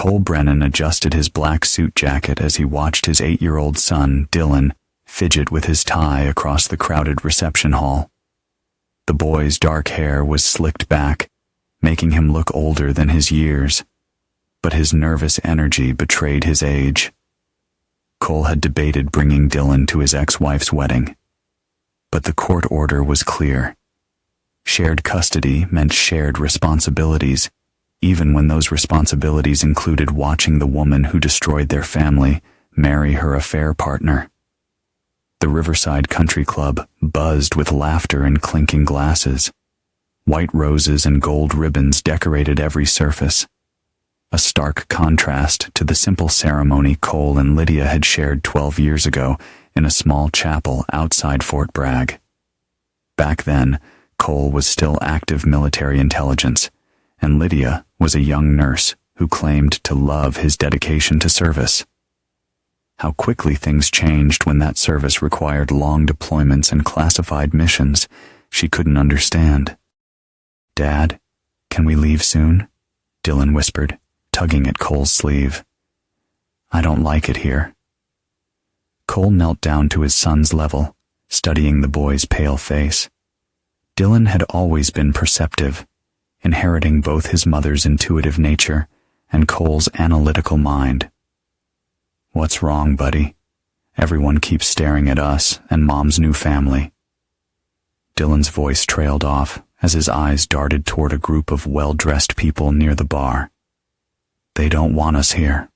Cole Brennan adjusted his black suit jacket as he watched his 8-year-old son, Dylan, fidget with his tie across the crowded reception hall. The boy's dark hair was slicked back, making him look older than his years, but his nervous energy betrayed his age. Cole had debated bringing Dylan to his ex-wife's wedding, but the court order was clear. Shared custody meant shared responsibilities, even when those responsibilities included watching the woman who destroyed their family marry her affair partner. The Riverside Country Club buzzed with laughter and clinking glasses. White roses and gold ribbons decorated every surface, a stark contrast to the simple ceremony Cole and Lydia had shared 12 years ago in a small chapel outside Fort Bragg. Back then, Cole was still active military intelligence, and Lydia was a young nurse who claimed to love his dedication to service. How quickly things changed when that service required long deployments and classified missions she couldn't understand. "Dad, can we leave soon?" Dylan whispered, tugging at Cole's sleeve. "I don't like it here." Cole knelt down to his son's level, studying the boy's pale face. Dylan had always been perceptive, inheriting both his mother's intuitive nature and Cole's analytical mind. "What's wrong, buddy? Everyone keeps staring at us and Mom's new family." Dylan's voice trailed off as his eyes darted toward a group of well-dressed people near the bar. "They don't want us here."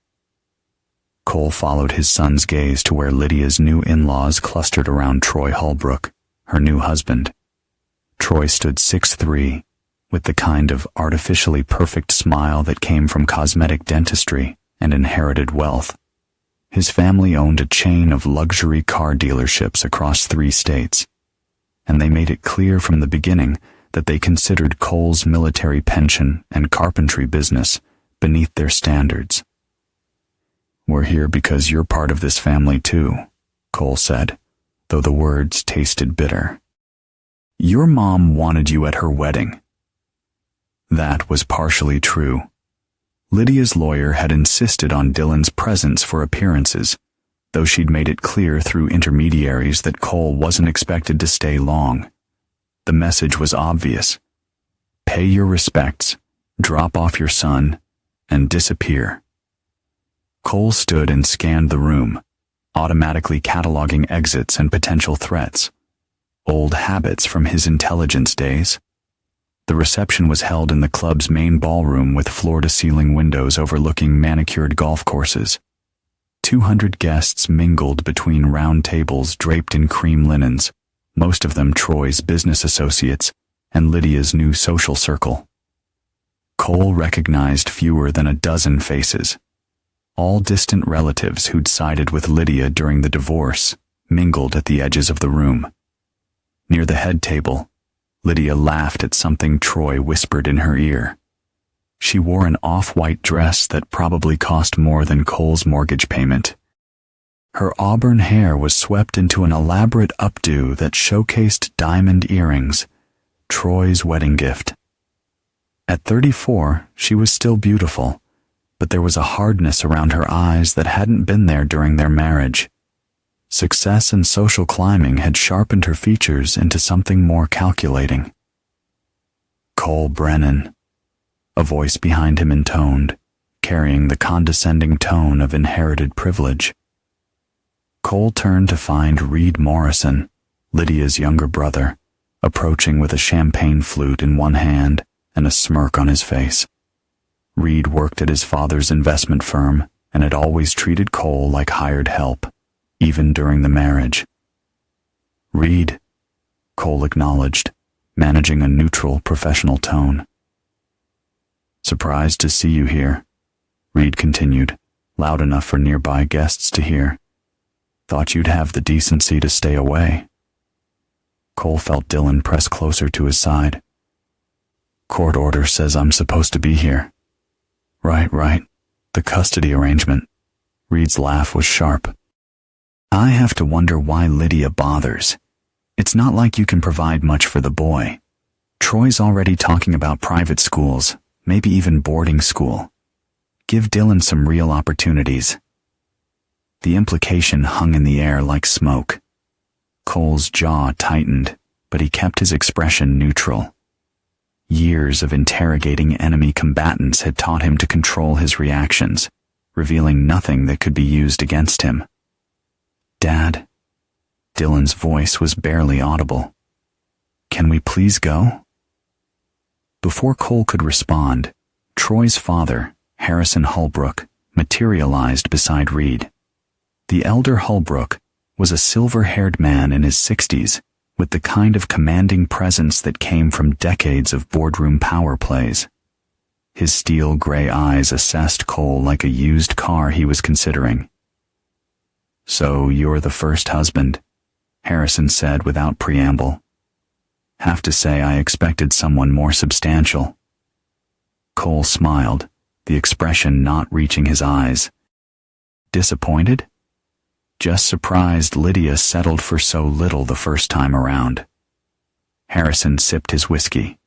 Cole followed his son's gaze to where Lydia's new in-laws clustered around Troy Holbrook, her new husband. Troy stood 6'3", with the kind of artificially perfect smile that came from cosmetic dentistry and inherited wealth. His family owned a chain of luxury car dealerships across 3 states, and they made it clear from the beginning that they considered Cole's military pension and carpentry business beneath their standards. "We're here because you're part of this family too," Cole said, though the words tasted bitter. "Your mom wanted you at her wedding." That was partially true. Lydia's lawyer had insisted on Dylan's presence for appearances, though she'd made it clear through intermediaries that Cole wasn't expected to stay long. The message was obvious. Pay your respects, drop off your son, and disappear. Cole stood and scanned the room, automatically cataloging exits and potential threats. Old habits from his intelligence days. The reception was held in the club's main ballroom with floor-to-ceiling windows overlooking manicured golf courses. 200 guests mingled between round tables draped in cream linens, most of them Troy's business associates and Lydia's new social circle. Cole recognized fewer than a dozen faces. All distant relatives who'd sided with Lydia during the divorce mingled at the edges of the room. Near the head table, Lydia laughed at something Troy whispered in her ear. She wore an off-white dress that probably cost more than Cole's mortgage payment. Her auburn hair was swept into an elaborate updo that showcased diamond earrings, Troy's wedding gift. At 34, she was still beautiful, but there was a hardness around her eyes that hadn't been there during their marriage. Success and social climbing had sharpened her features into something more calculating. "Cole Brennan," a voice behind him intoned, carrying the condescending tone of inherited privilege. Cole turned to find Reed Morrison, Lydia's younger brother, approaching with a champagne flute in one hand and a smirk on his face. Reed worked at his father's investment firm and had always treated Cole like hired help, even during the marriage. "Reed," Cole acknowledged, managing a neutral, professional tone. "Surprised to see you here," Reed continued, loud enough for nearby guests to hear. "Thought you'd have the decency to stay away." Cole felt Dylan press closer to his side. "Court order says I'm supposed to be here." Right. The custody arrangement." Reed's laugh was sharp. "I have to wonder why Lydia bothers. It's not like you can provide much for the boy. Troy's already talking about private schools, maybe even boarding school. Give Dylan some real opportunities. The implication hung in the air like smoke. Cole's jaw tightened, but he kept his expression neutral. Years of interrogating enemy combatants had taught him to control his reactions, revealing nothing that could be used against him. "Dad?" Dylan's voice was barely audible. "Can we please go?" Before Cole could respond, Troy's father, Harrison Holbrook, materialized beside Reed. The elder Holbrook was a silver-haired man in his 60s, with the kind of commanding presence that came from decades of boardroom power plays. His steel-gray eyes assessed Cole like a used car he was considering. "So you're the first husband," Harrison said without preamble. "Have to say I expected someone more substantial." Cole smiled, the expression not reaching his eyes. "Disappointed?" "Just surprised Lydia settled for so little the first time around." Harrison sipped his whiskey.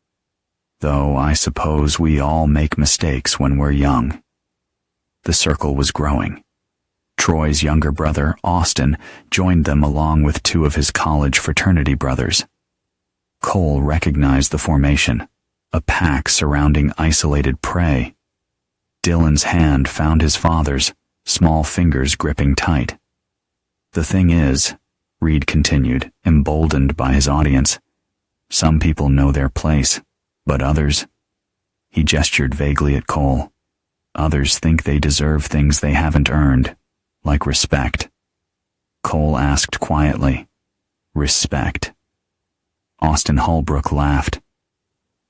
"Though I suppose we all make mistakes when we're young." The circle was growing. Troy's younger brother, Austin, joined them along with two of his college fraternity brothers. Cole recognized the formation, a pack surrounding isolated prey. Dylan's hand found his father's, small fingers gripping tight. "The thing is," Reed continued, emboldened by his audience, "some people know their place, but others—" He gestured vaguely at Cole. "Others think they deserve things they haven't earned, like respect." Cole asked quietly, "Respect?" Austin Holbrook laughed.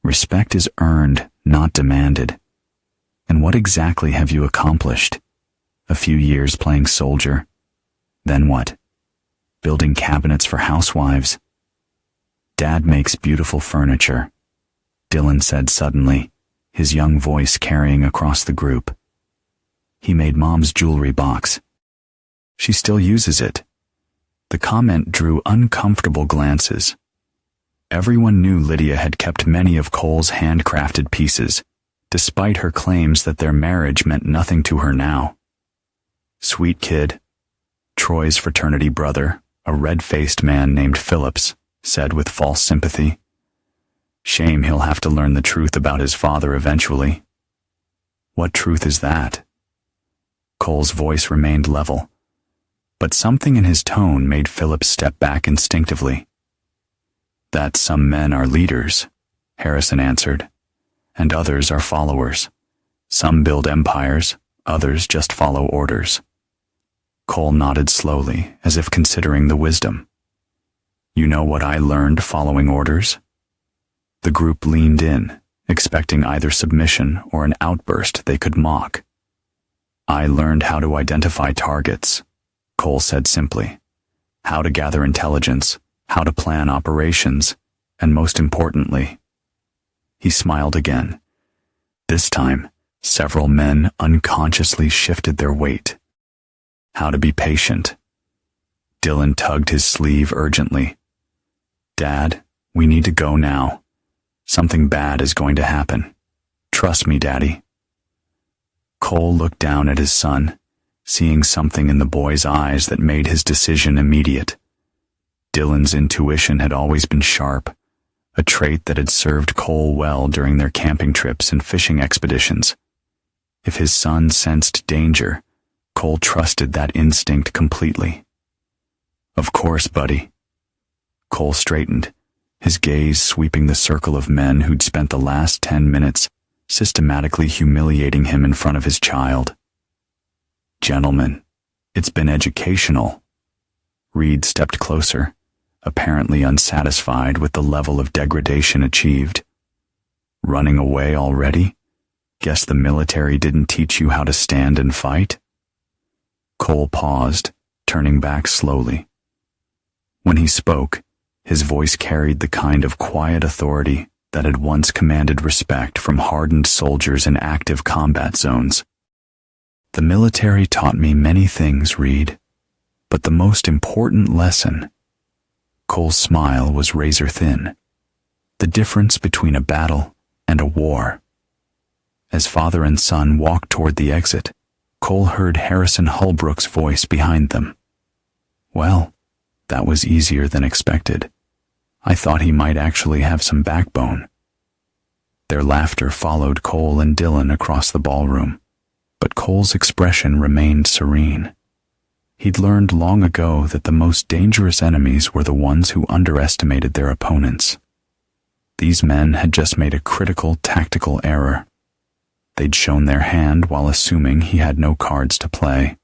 "Respect is earned, not demanded. And what exactly have you accomplished? A few years playing soldier? Then what? Building cabinets for housewives?" "Dad makes beautiful furniture," Dylan said suddenly, his young voice carrying across the group. "He made Mom's jewelry box. She still uses it." The comment drew uncomfortable glances. Everyone knew Lydia had kept many of Cole's handcrafted pieces, despite her claims that their marriage meant nothing to her now. "Sweet kid," Troy's fraternity brother, a red-faced man named Phillips, said with false sympathy. "Shame he'll have to learn the truth about his father eventually." "What truth is that?" Cole's voice remained level, but something in his tone made Phillips step back instinctively. "That some men are leaders," Harrison answered, "and others are followers. Some build empires, others just follow orders." Cole nodded slowly, as if considering the wisdom. "You know what I learned following orders?" The group leaned in, expecting either submission or an outburst they could mock. "I learned how to identify targets," Cole said simply. "How to gather intelligence, how to plan operations, and most importantly—" He smiled again. This time, several men unconsciously shifted their weight. "How to be patient." Dylan tugged his sleeve urgently. "Dad, we need to go now. Something bad is going to happen. Trust me, Daddy." Cole looked down at his son, seeing something in the boy's eyes that made his decision immediate. Dylan's intuition had always been sharp, a trait that had served Cole well during their camping trips and fishing expeditions. If his son sensed danger, Cole trusted that instinct completely. "Of course, buddy." Cole straightened, his gaze sweeping the circle of men who'd spent the last 10 minutes systematically humiliating him in front of his child. "Gentlemen, it's been educational." Reed stepped closer, apparently unsatisfied with the level of degradation achieved. "Running away already? Guess the military didn't teach you how to stand and fight?" Cole paused, turning back slowly. When he spoke, his voice carried the kind of quiet authority that had once commanded respect from hardened soldiers in active combat zones. "The military taught me many things, Reed, but the most important lesson—" Cole's smile was razor thin. "The difference between a battle and a war. As father and son walked toward the exit, Cole heard Harrison Holbrook's voice behind them. "Well, that was easier than expected. I thought he might actually have some backbone." Their laughter followed Cole and Dylan across the ballroom, but Cole's expression remained serene. He'd learned long ago that the most dangerous enemies were the ones who underestimated their opponents. These men had just made a critical tactical error. They'd shown their hand while assuming he had no cards to play.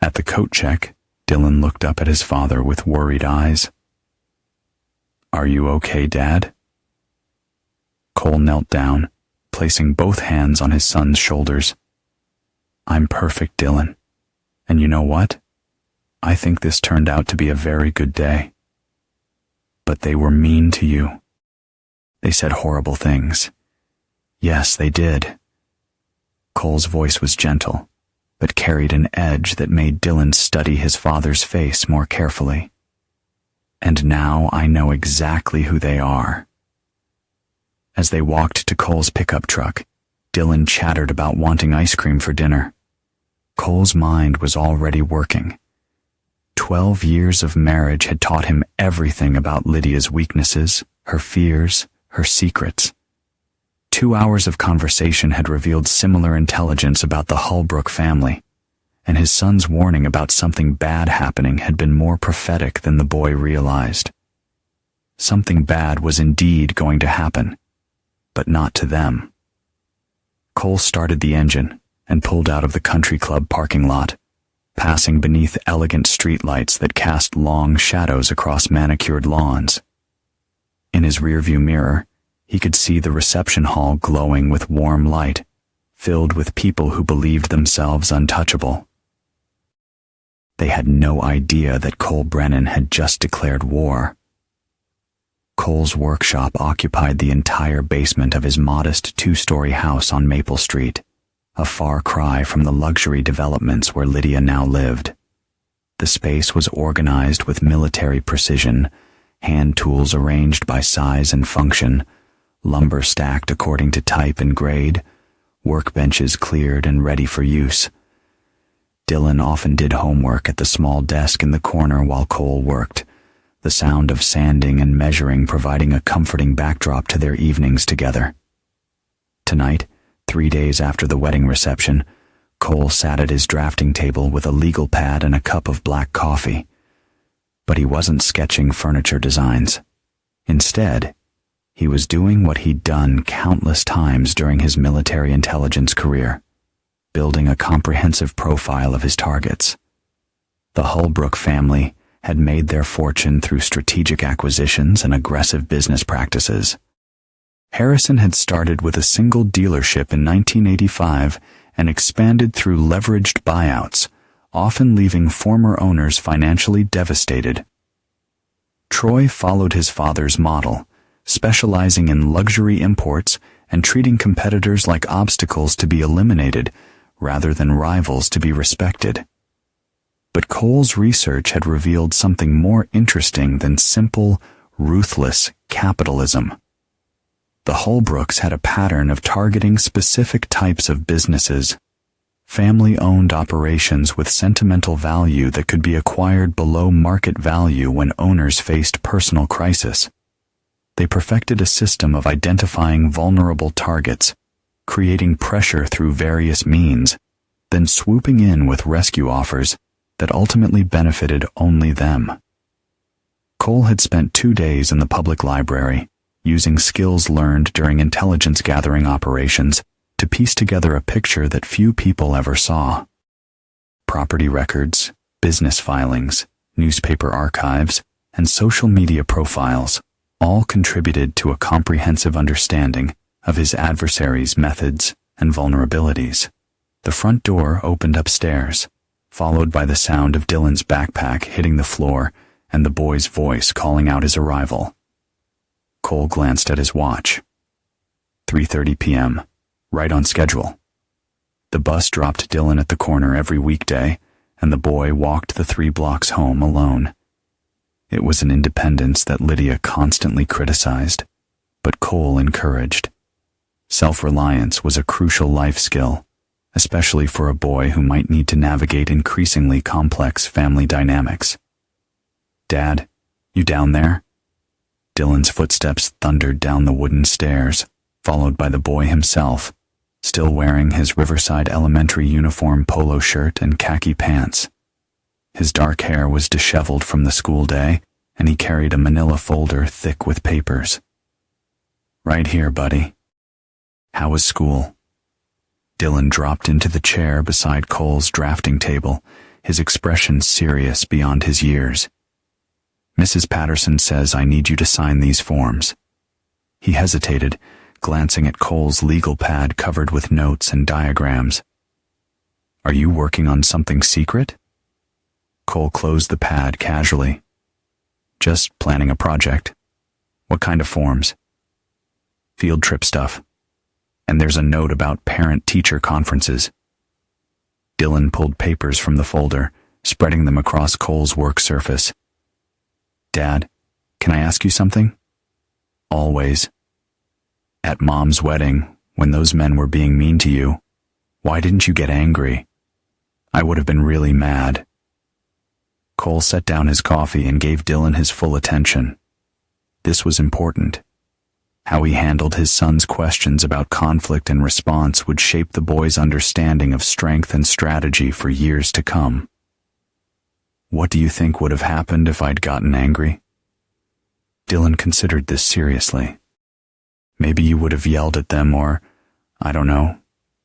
At the coat check, Dylan looked up at his father with worried eyes. "Are you okay, Dad?" Cole knelt down, placing both hands on his son's shoulders. "I'm perfect, Dylan. And you know what? I think this turned out to be a very good day. But they were mean to you. They said horrible things. Yes, they did." Cole's voice was gentle, but carried an edge that made Dylan study his father's face more carefully. "And now I know exactly who they are." As they walked to Cole's pickup truck, Dylan chattered about wanting ice cream for dinner. Cole's mind was already working. 12 years of marriage had taught him everything about Lydia's weaknesses, her fears, her secrets. 2 hours of conversation had revealed similar intelligence about the Holbrook family, and his son's warning about something bad happening had been more prophetic than the boy realized. Something bad was indeed going to happen, but not to them. Cole started the engine and pulled out of the country club parking lot, passing beneath elegant streetlights that cast long shadows across manicured lawns. In his rearview mirror, he could see the reception hall glowing with warm light, filled with people who believed themselves untouchable. They had no idea that Cole Brennan had just declared war. Cole's workshop occupied the entire basement of his modest 2-story house on Maple Street, a far cry from the luxury developments where Lydia now lived. The space was organized with military precision, hand tools arranged by size and function, lumber stacked according to type and grade, workbenches cleared and ready for use. Dylan often did homework at the small desk in the corner while Cole worked, the sound of sanding and measuring providing a comforting backdrop to their evenings together. Tonight, 3 days after the wedding reception, Cole sat at his drafting table with a legal pad and a cup of black coffee. But he wasn't sketching furniture designs. Instead, he was doing what he'd done countless times during his military intelligence career, building a comprehensive profile of his targets. The Holbrook family had made their fortune through strategic acquisitions and aggressive business practices. Harrison had started with a single dealership in 1985 and expanded through leveraged buyouts, often leaving former owners financially devastated. Troy followed his father's model, specializing in luxury imports and treating competitors like obstacles to be eliminated rather than rivals to be respected. But Cole's research had revealed something more interesting than simple, ruthless capitalism. The Holbrooks had a pattern of targeting specific types of businesses, family-owned operations with sentimental value that could be acquired below market value when owners faced personal crisis. They perfected a system of identifying vulnerable targets, creating pressure through various means, then swooping in with rescue offers that ultimately benefited only them. Cole had spent 2 days in the public library, using skills learned during intelligence-gathering operations to piece together a picture that few people ever saw. Property records, business filings, newspaper archives, and social media profiles all contributed to a comprehensive understanding of his adversaries' methods and vulnerabilities. The front door opened upstairs, followed by the sound of Dylan's backpack hitting the floor and the boy's voice calling out his arrival. Cole glanced at his watch. 3:30 p.m., right on schedule. The bus dropped Dylan at the corner every weekday, and the boy walked the 3 blocks home alone. It was an independence that Lydia constantly criticized, but Cole encouraged. Self-reliance was a crucial life skill, especially for a boy who might need to navigate increasingly complex family dynamics. "Dad, you down there?" Dylan's footsteps thundered down the wooden stairs, followed by the boy himself, still wearing his Riverside Elementary uniform polo shirt and khaki pants. His dark hair was disheveled from the school day, and he carried a manila folder thick with papers. "Right here, buddy. How was school?" Dylan dropped into the chair beside Cole's drafting table, his expression serious beyond his years. "Mrs. Patterson says I need you to sign these forms." He hesitated, glancing at Cole's legal pad covered with notes and diagrams. "Are you working on something secret?" Cole closed the pad casually. "Just planning a project." "What kind of forms?" "Field trip stuff. And there's a note about parent-teacher conferences." Dylan pulled papers from the folder, spreading them across Cole's work surface. "Dad, can I ask you something?" "Always." "At Mom's wedding, when those men were being mean to you, why didn't you get angry?" "I would have been really mad." Cole set down his coffee and gave Dylan his full attention. This was important. How he handled his son's questions about conflict and response would shape the boy's understanding of strength and strategy for years to come. "What do you think would have happened if I'd gotten angry?" Dylan considered this seriously. "Maybe you would have yelled at them or, I don't know,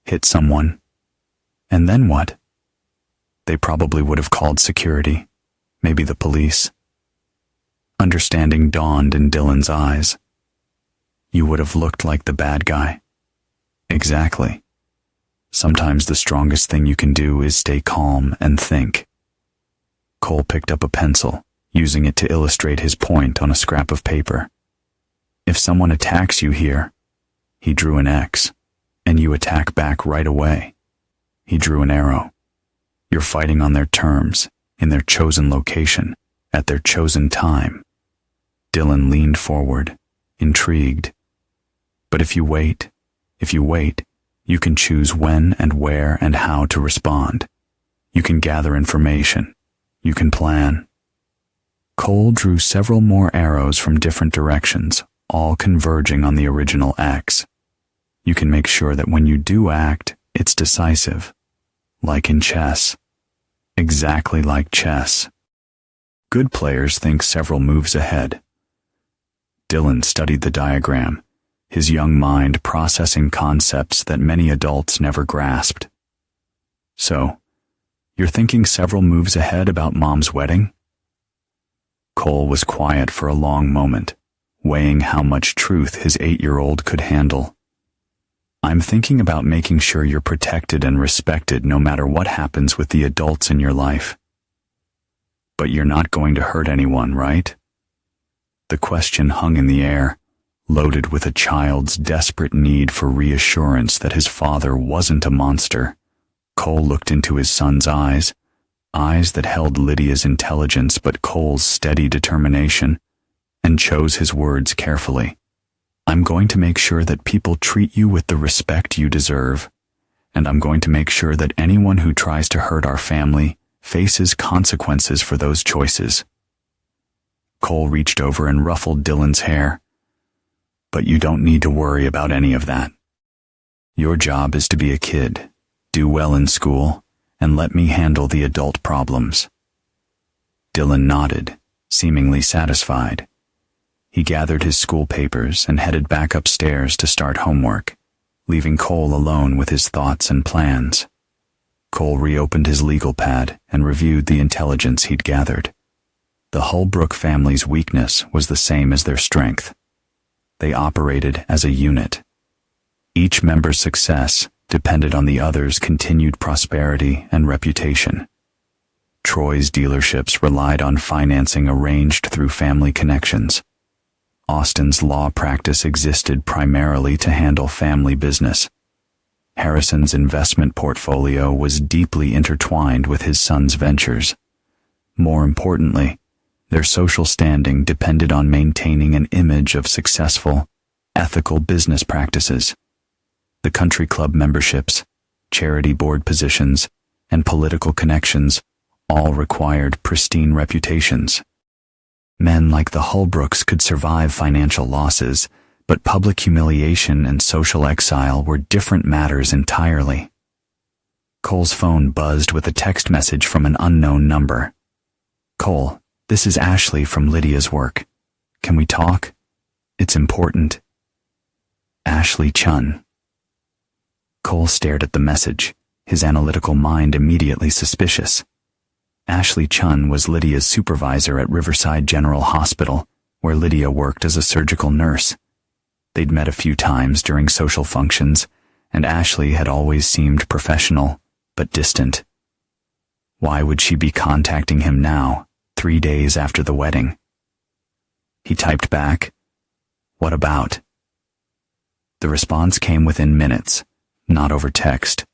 hit someone. And then what?" "They probably would have called security. Maybe the police." Understanding dawned in Dylan's eyes. "You would have looked like the bad guy." "Exactly. Sometimes the strongest thing you can do is stay calm and think." Cole picked up a pencil, using it to illustrate his point on a scrap of paper. "If someone attacks you here," he drew an X, "and you attack back right away," he drew an arrow. "You're fighting on their terms, in their chosen location, at their chosen time." Dylan leaned forward, intrigued. "But if you wait, you can choose when and where and how to respond. You can gather information. You can plan." Cole drew several more arrows from different directions, all converging on the original X. "You can make sure that when you do act, it's decisive. Like in chess." "Exactly like chess. Good players think several moves ahead." Dylan studied the diagram, his young mind processing concepts that many adults never grasped. "So, you're thinking several moves ahead about Mom's wedding?" Cole was quiet for a long moment, weighing how much truth his 8-year-old could handle. "I'm thinking about making sure you're protected and respected no matter what happens with the adults in your life." "But you're not going to hurt anyone, right?" The question hung in the air, loaded with a child's desperate need for reassurance that his father wasn't a monster. Cole looked into his son's eyes that held Lydia's intelligence but Cole's steady determination, and chose his words carefully. "I'm going to make sure that people treat you with the respect you deserve, and I'm going to make sure that anyone who tries to hurt our family faces consequences for those choices." Cole reached over and ruffled Dylan's hair. "But you don't need to worry about any of that. Your job is to be a kid, do well in school, and let me handle the adult problems." Dylan nodded, seemingly satisfied. He gathered his school papers and headed back upstairs to start homework, leaving Cole alone with his thoughts and plans. Cole reopened his legal pad and reviewed the intelligence he'd gathered. The Holbrook family's weakness was the same as their strength. They operated as a unit. Each member's success depended on the other's continued prosperity and reputation. Troy's dealerships relied on financing arranged through family connections. Austin's law practice existed primarily to handle family business. Harrison's investment portfolio was deeply intertwined with his son's ventures. More importantly, their social standing depended on maintaining an image of successful, ethical business practices. The country club memberships, charity board positions, and political connections all required pristine reputations. Men like the Holbrooks could survive financial losses, but public humiliation and social exile were different matters entirely. Cole's phone buzzed with a text message from an unknown number. "Cole, this is Ashley from Lydia's work. Can we talk? It's important." Ashley Chun. Cole stared at the message, his analytical mind immediately suspicious. Ashley Chun was Lydia's supervisor at Riverside General Hospital, where Lydia worked as a surgical nurse. They'd met a few times during social functions, and Ashley had always seemed professional, but distant. Why would she be contacting him now, 3 days after the wedding? He typed back, "What about?" The response came within minutes, not over text.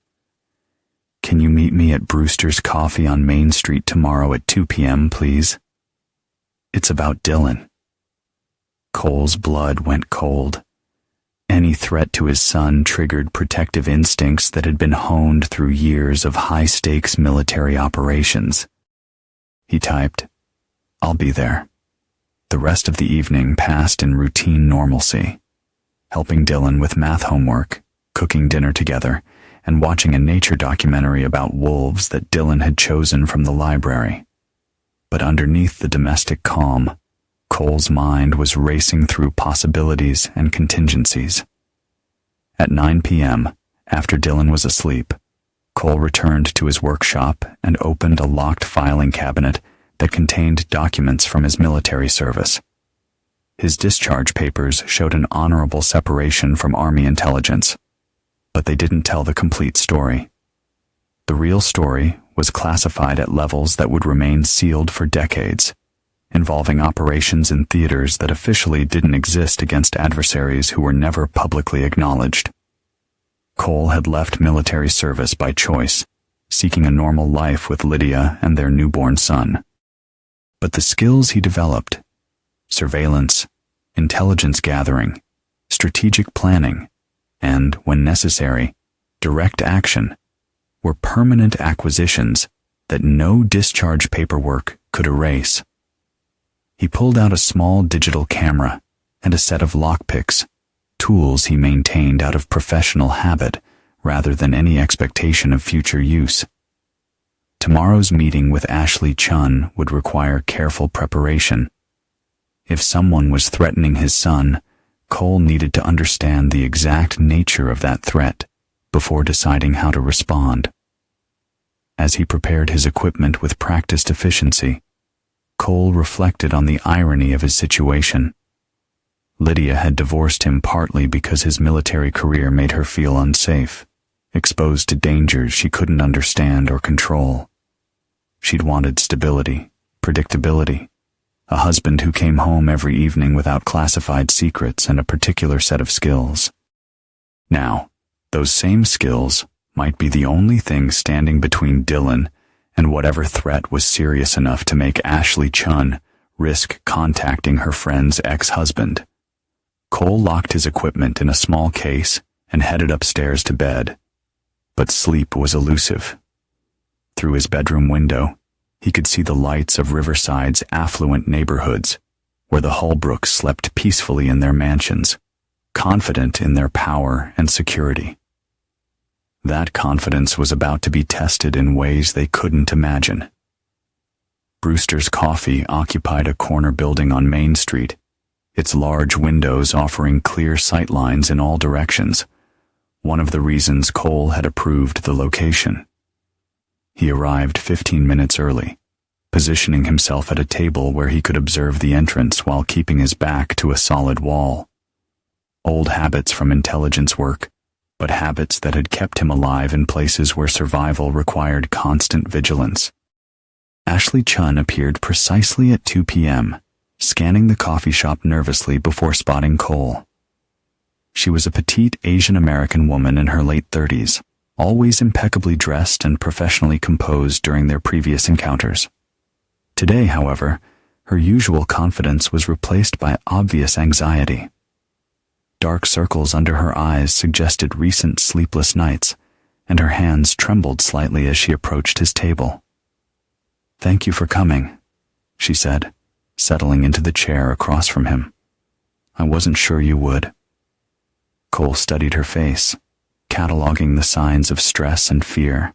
"Can you meet me at Brewster's Coffee on Main Street tomorrow at 2 p.m., please? It's about Dylan." Cole's blood went cold. Any threat to his son triggered protective instincts that had been honed through years of high-stakes military operations. He typed, "I'll be there." The rest of the evening passed in routine normalcy, helping Dylan with math homework, cooking dinner together, and watching a nature documentary about wolves that Dylan had chosen from the library. But underneath the domestic calm, Cole's mind was racing through possibilities and contingencies. At 9 p.m., after Dylan was asleep, Cole returned to his workshop and opened a locked filing cabinet that contained documents from his military service. His discharge papers showed an honorable separation from Army intelligence, but they didn't tell the complete story. The real story was classified at levels that would remain sealed for decades, involving operations in theaters that officially didn't exist against adversaries who were never publicly acknowledged. Cole had left military service by choice, seeking a normal life with Lydia and their newborn son. But the skills he developed, surveillance, intelligence gathering, strategic planning, and, when necessary, direct action, were permanent acquisitions that no discharge paperwork could erase. He pulled out a small digital camera and a set of lockpicks, tools he maintained out of professional habit rather than any expectation of future use. Tomorrow's meeting with Ashley Chun would require careful preparation. If someone was threatening his son, Cole needed to understand the exact nature of that threat before deciding how to respond. As he prepared his equipment with practiced efficiency, Cole reflected on the irony of his situation. Lydia had divorced him partly because his military career made her feel unsafe, exposed to dangers she couldn't understand or control. She'd wanted stability, predictability, a husband who came home every evening without classified secrets and a particular set of skills. Now, those same skills might be the only thing standing between Dylan and whatever threat was serious enough to make Ashley Chun risk contacting her friend's ex-husband. Cole locked his equipment in a small case and headed upstairs to bed. But sleep was elusive. Through his bedroom window, he could see the lights of Riverside's affluent neighborhoods, where the Holbrooks slept peacefully in their mansions, confident in their power and security. That confidence was about to be tested in ways they couldn't imagine. Brewster's Coffee occupied a corner building on Main Street, its large windows offering clear sightlines in all directions, one of the reasons Cole had approved the location. He arrived 15 minutes early, positioning himself at a table where he could observe the entrance while keeping his back to a solid wall. Old habits from intelligence work, but habits that had kept him alive in places where survival required constant vigilance. Ashley Chun appeared precisely at 2 p.m., scanning the coffee shop nervously before spotting Cole. She was a petite Asian-American woman in her late 30s, always impeccably dressed and professionally composed during their previous encounters. Today, however, her usual confidence was replaced by obvious anxiety. Dark circles under her eyes suggested recent sleepless nights, and her hands trembled slightly as she approached his table. "Thank you for coming," she said, settling into the chair across from him. "I wasn't sure you would." Cole studied her face, cataloging the signs of stress and fear.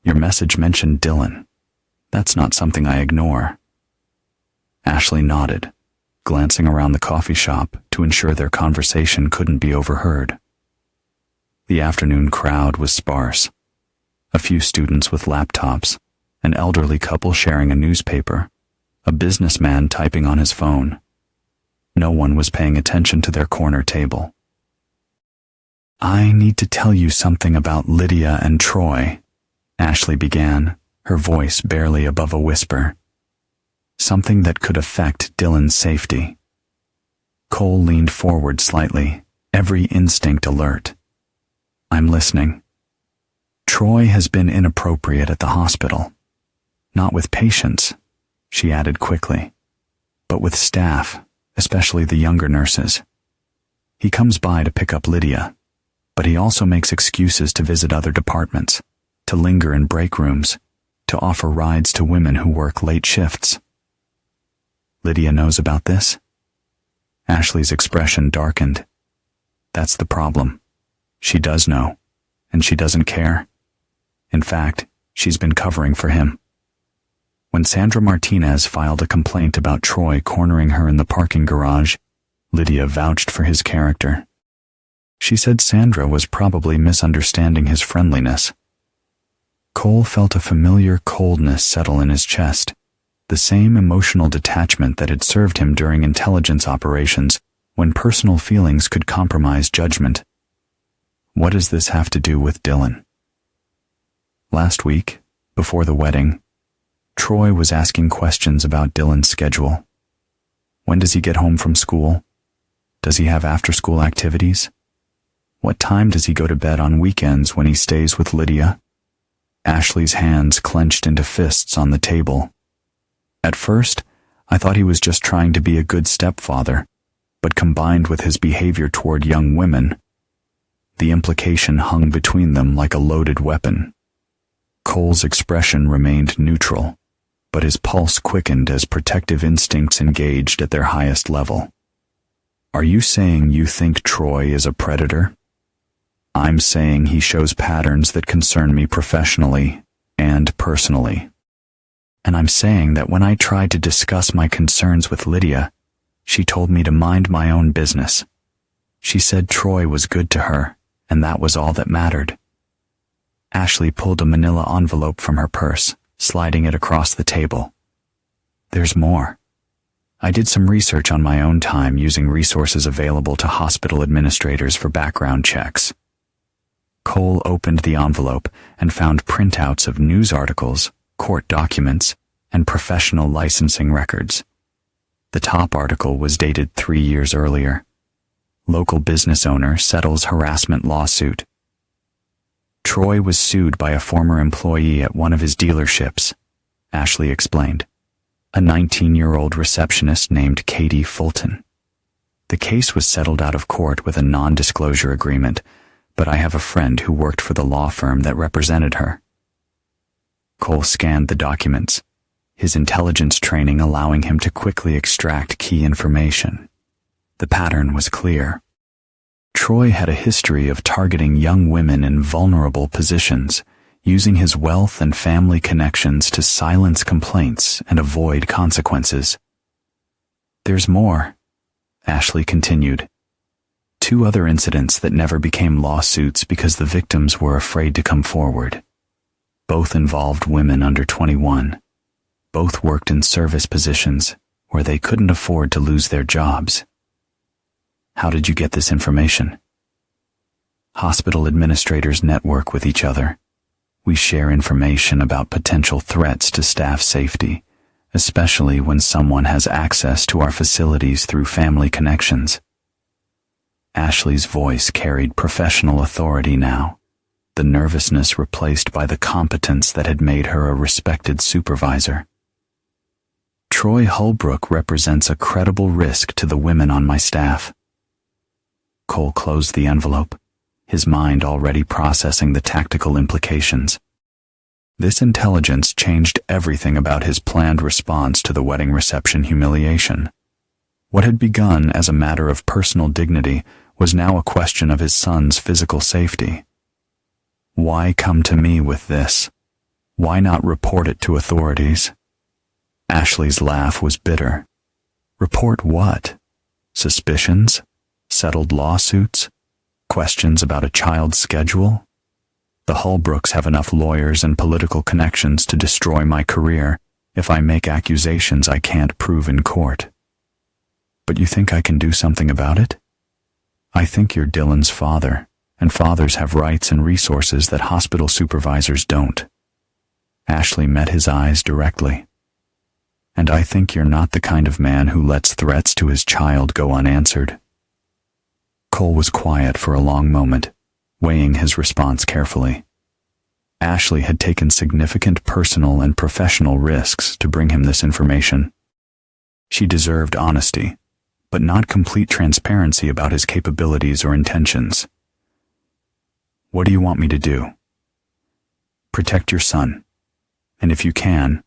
"Your message mentioned Dylan. That's not something I ignore." Ashley nodded, glancing around the coffee shop to ensure their conversation couldn't be overheard. The afternoon crowd was sparse. A few students with laptops, an elderly couple sharing a newspaper, a businessman typing on his phone. No one was paying attention to their corner table. "I need to tell you something about Lydia and Troy," Ashley began, her voice barely above a whisper. "Something that could affect Dylan's safety." Cole leaned forward slightly, every instinct alert. "I'm listening." "Troy has been inappropriate at the hospital. Not with patients," she added quickly, "but with staff, especially the younger nurses. He comes by to pick up Lydia, but he also makes excuses to visit other departments, to linger in break rooms, to offer rides to women who work late shifts." "Lydia knows about this?" Ashley's expression darkened. "That's the problem. She does know, and she doesn't care. In fact, she's been covering for him. When Sandra Martinez filed a complaint about Troy cornering her in the parking garage, Lydia vouched for his character. She said Sandra was probably misunderstanding his friendliness. Cole felt a familiar coldness settle in his chest, the same emotional detachment that had served him during intelligence operations when personal feelings could compromise judgment. What does this have to do with Dylan? Last week, before the wedding, Troy was asking questions about Dylan's schedule. When does he get home from school? Does he have after-school activities? What time does he go to bed on weekends when he stays with Lydia? Ashley's hands clenched into fists on the table. At first, I thought he was just trying to be a good stepfather, but combined with his behavior toward young women, the implication hung between them like a loaded weapon. Cole's expression remained neutral, but his pulse quickened as protective instincts engaged at their highest level. "Are you saying you think Troy is a predator?" "I'm saying he shows patterns that concern me professionally and personally. And I'm saying that when I tried to discuss my concerns with Lydia, she told me to mind my own business. She said Troy was good to her, and that was all that mattered." Ashley pulled a manila envelope from her purse, sliding it across the table. "There's more. I did some research on my own time using resources available to hospital administrators for background checks." Cole opened the envelope and found printouts of news articles, court documents, and professional licensing records. The top article was dated 3 years earlier. "Local business owner settles harassment lawsuit." Troy was sued by a former employee at one of his dealerships, Ashley explained, a 19-year-old receptionist named Katie Fulton. "The case was settled out of court with a non-disclosure agreement, but I have a friend who worked for the law firm that represented her." Cole scanned the documents, his intelligence training allowing him to quickly extract key information. The pattern was clear. Troy had a history of targeting young women in vulnerable positions, using his wealth and family connections to silence complaints and avoid consequences. "There's more," Ashley continued. 2 other incidents that never became lawsuits because the victims were afraid to come forward. Both involved women under 21. Both worked in service positions where they couldn't afford to lose their jobs. "How did you get this information?" "Hospital administrators network with each other. We share information about potential threats to staff safety, especially when someone has access to our facilities through family connections." Ashley's voice carried professional authority now, the nervousness replaced by the competence that had made her a respected supervisor. "Troy Holbrook represents a credible risk to the women on my staff. Cole closed the envelope, his mind already processing the tactical implications. This intelligence changed everything about his planned response to the wedding reception humiliation. What had begun as a matter of personal dignity was now a question of his son's physical safety. Why come to me with this? Why not report it to authorities? Ashley's laugh was bitter. Report what? Suspicions? Settled lawsuits? Questions about a child's schedule? The Holbrooks have enough lawyers and political connections to destroy my career if I make accusations I can't prove in court. But you think I can do something about it? I think you're Dylan's father, and fathers have rights and resources that hospital supervisors don't. Ashley met his eyes directly. And I think you're not the kind of man who lets threats to his child go unanswered. Cole was quiet for a long moment, weighing his response carefully. Ashley had taken significant personal and professional risks to bring him this information. She deserved honesty, but not complete transparency about his capabilities or intentions. What do you want me to do? Protect your son, and if you can,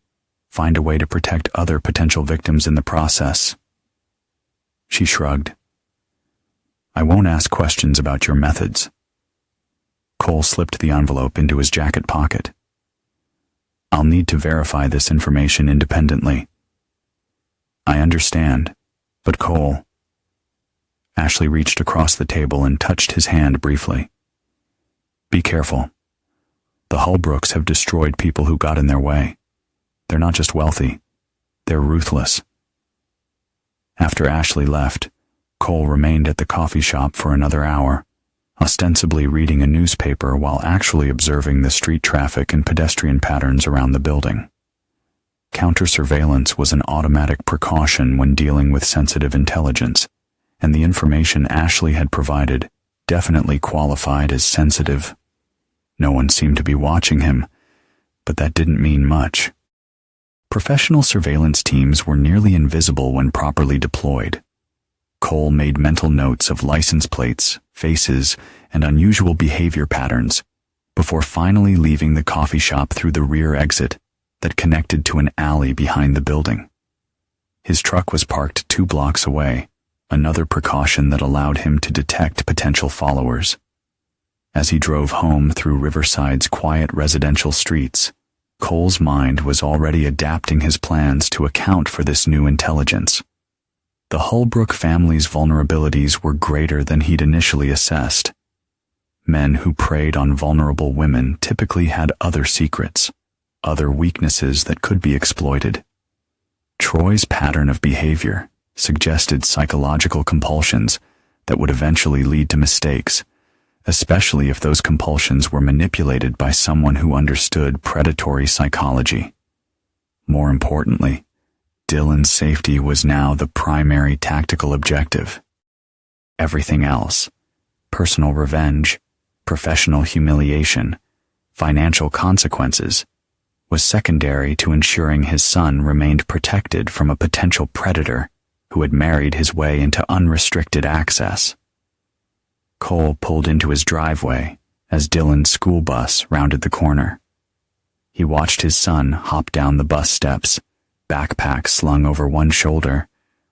find a way to protect other potential victims in the process. She shrugged. I won't ask questions about your methods. Cole slipped the envelope into his jacket pocket. I'll need to verify this information independently. I understand, but Cole... Ashley reached across the table and touched his hand briefly. Be careful. The Holbrooks have destroyed people who got in their way. They're not just wealthy, they're ruthless. After Ashley left, Cole remained at the coffee shop for another hour, ostensibly reading a newspaper while actually observing the street traffic and pedestrian patterns around the building. Counter-surveillance was an automatic precaution when dealing with sensitive intelligence, and the information Ashley had provided definitely qualified as sensitive. No one seemed to be watching him, but that didn't mean much. Professional surveillance teams were nearly invisible when properly deployed. Cole made mental notes of license plates, faces, and unusual behavior patterns before finally leaving the coffee shop through the rear exit that connected to an alley behind the building. His truck was parked 2 blocks away, another precaution that allowed him to detect potential followers. As he drove home through Riverside's quiet residential streets, Cole's mind was already adapting his plans to account for this new intelligence. The Holbrook family's vulnerabilities were greater than he'd initially assessed. Men who preyed on vulnerable women typically had other secrets, other weaknesses that could be exploited. Troy's pattern of behavior suggested psychological compulsions that would eventually lead to mistakes, especially if those compulsions were manipulated by someone who understood predatory psychology. More importantly, Dylan's safety was now the primary tactical objective. Everything else, personal revenge, professional humiliation, financial consequences, was secondary to ensuring his son remained protected from a potential predator who had married his way into unrestricted access. Cole pulled into his driveway as Dylan's school bus rounded the corner. He watched his son hop down the bus steps, backpack slung over one shoulder,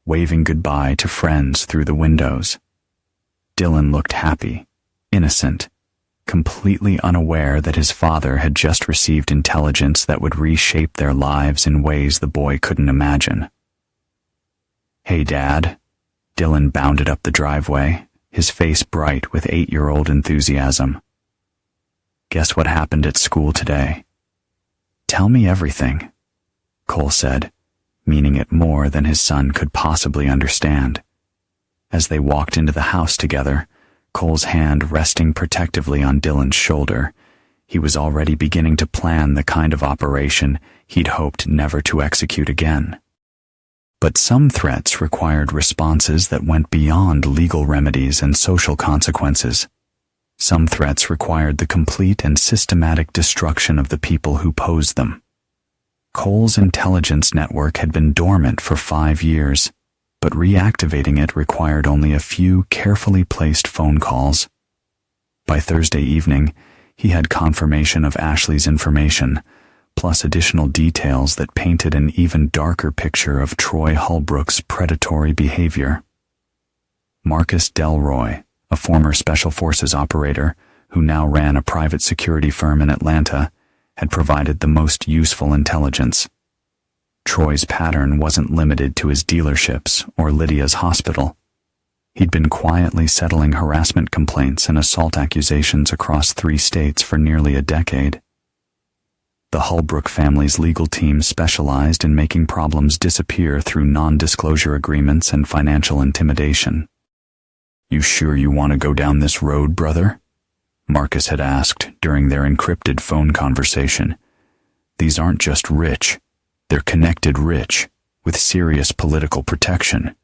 waving goodbye to friends through the windows. Dylan looked happy, innocent, completely unaware that his father had just received intelligence that would reshape their lives in ways the boy couldn't imagine. Hey, Dad. Dylan bounded up the driveway, his face bright with 8-year-old enthusiasm. Guess what happened at school today? Tell me everything, Cole said, meaning it more than his son could possibly understand. As they walked into the house together, Cole's hand resting protectively on Dylan's shoulder, he was already beginning to plan the kind of operation he'd hoped never to execute again. But some threats required responses that went beyond legal remedies and social consequences. Some threats required the complete and systematic destruction of the people who posed them. Cole's intelligence network had been dormant for 5 years, but reactivating it required only a few carefully placed phone calls. By Thursday evening, he had confirmation of Ashley's information, plus additional details that painted an even darker picture of Troy Holbrook's predatory behavior. Marcus Delroy, a former Special Forces operator who now ran a private security firm in Atlanta, had provided the most useful intelligence. Troy's pattern wasn't limited to his dealerships or Lydia's hospital. He'd been quietly settling harassment complaints and assault accusations across 3 states for nearly a decade. The Holbrook family's legal team specialized in making problems disappear through non-disclosure agreements and financial intimidation. "You sure you want to go down this road, brother?" Marcus had asked during their encrypted phone conversation. "These aren't just rich. They're connected rich, with serious political protection.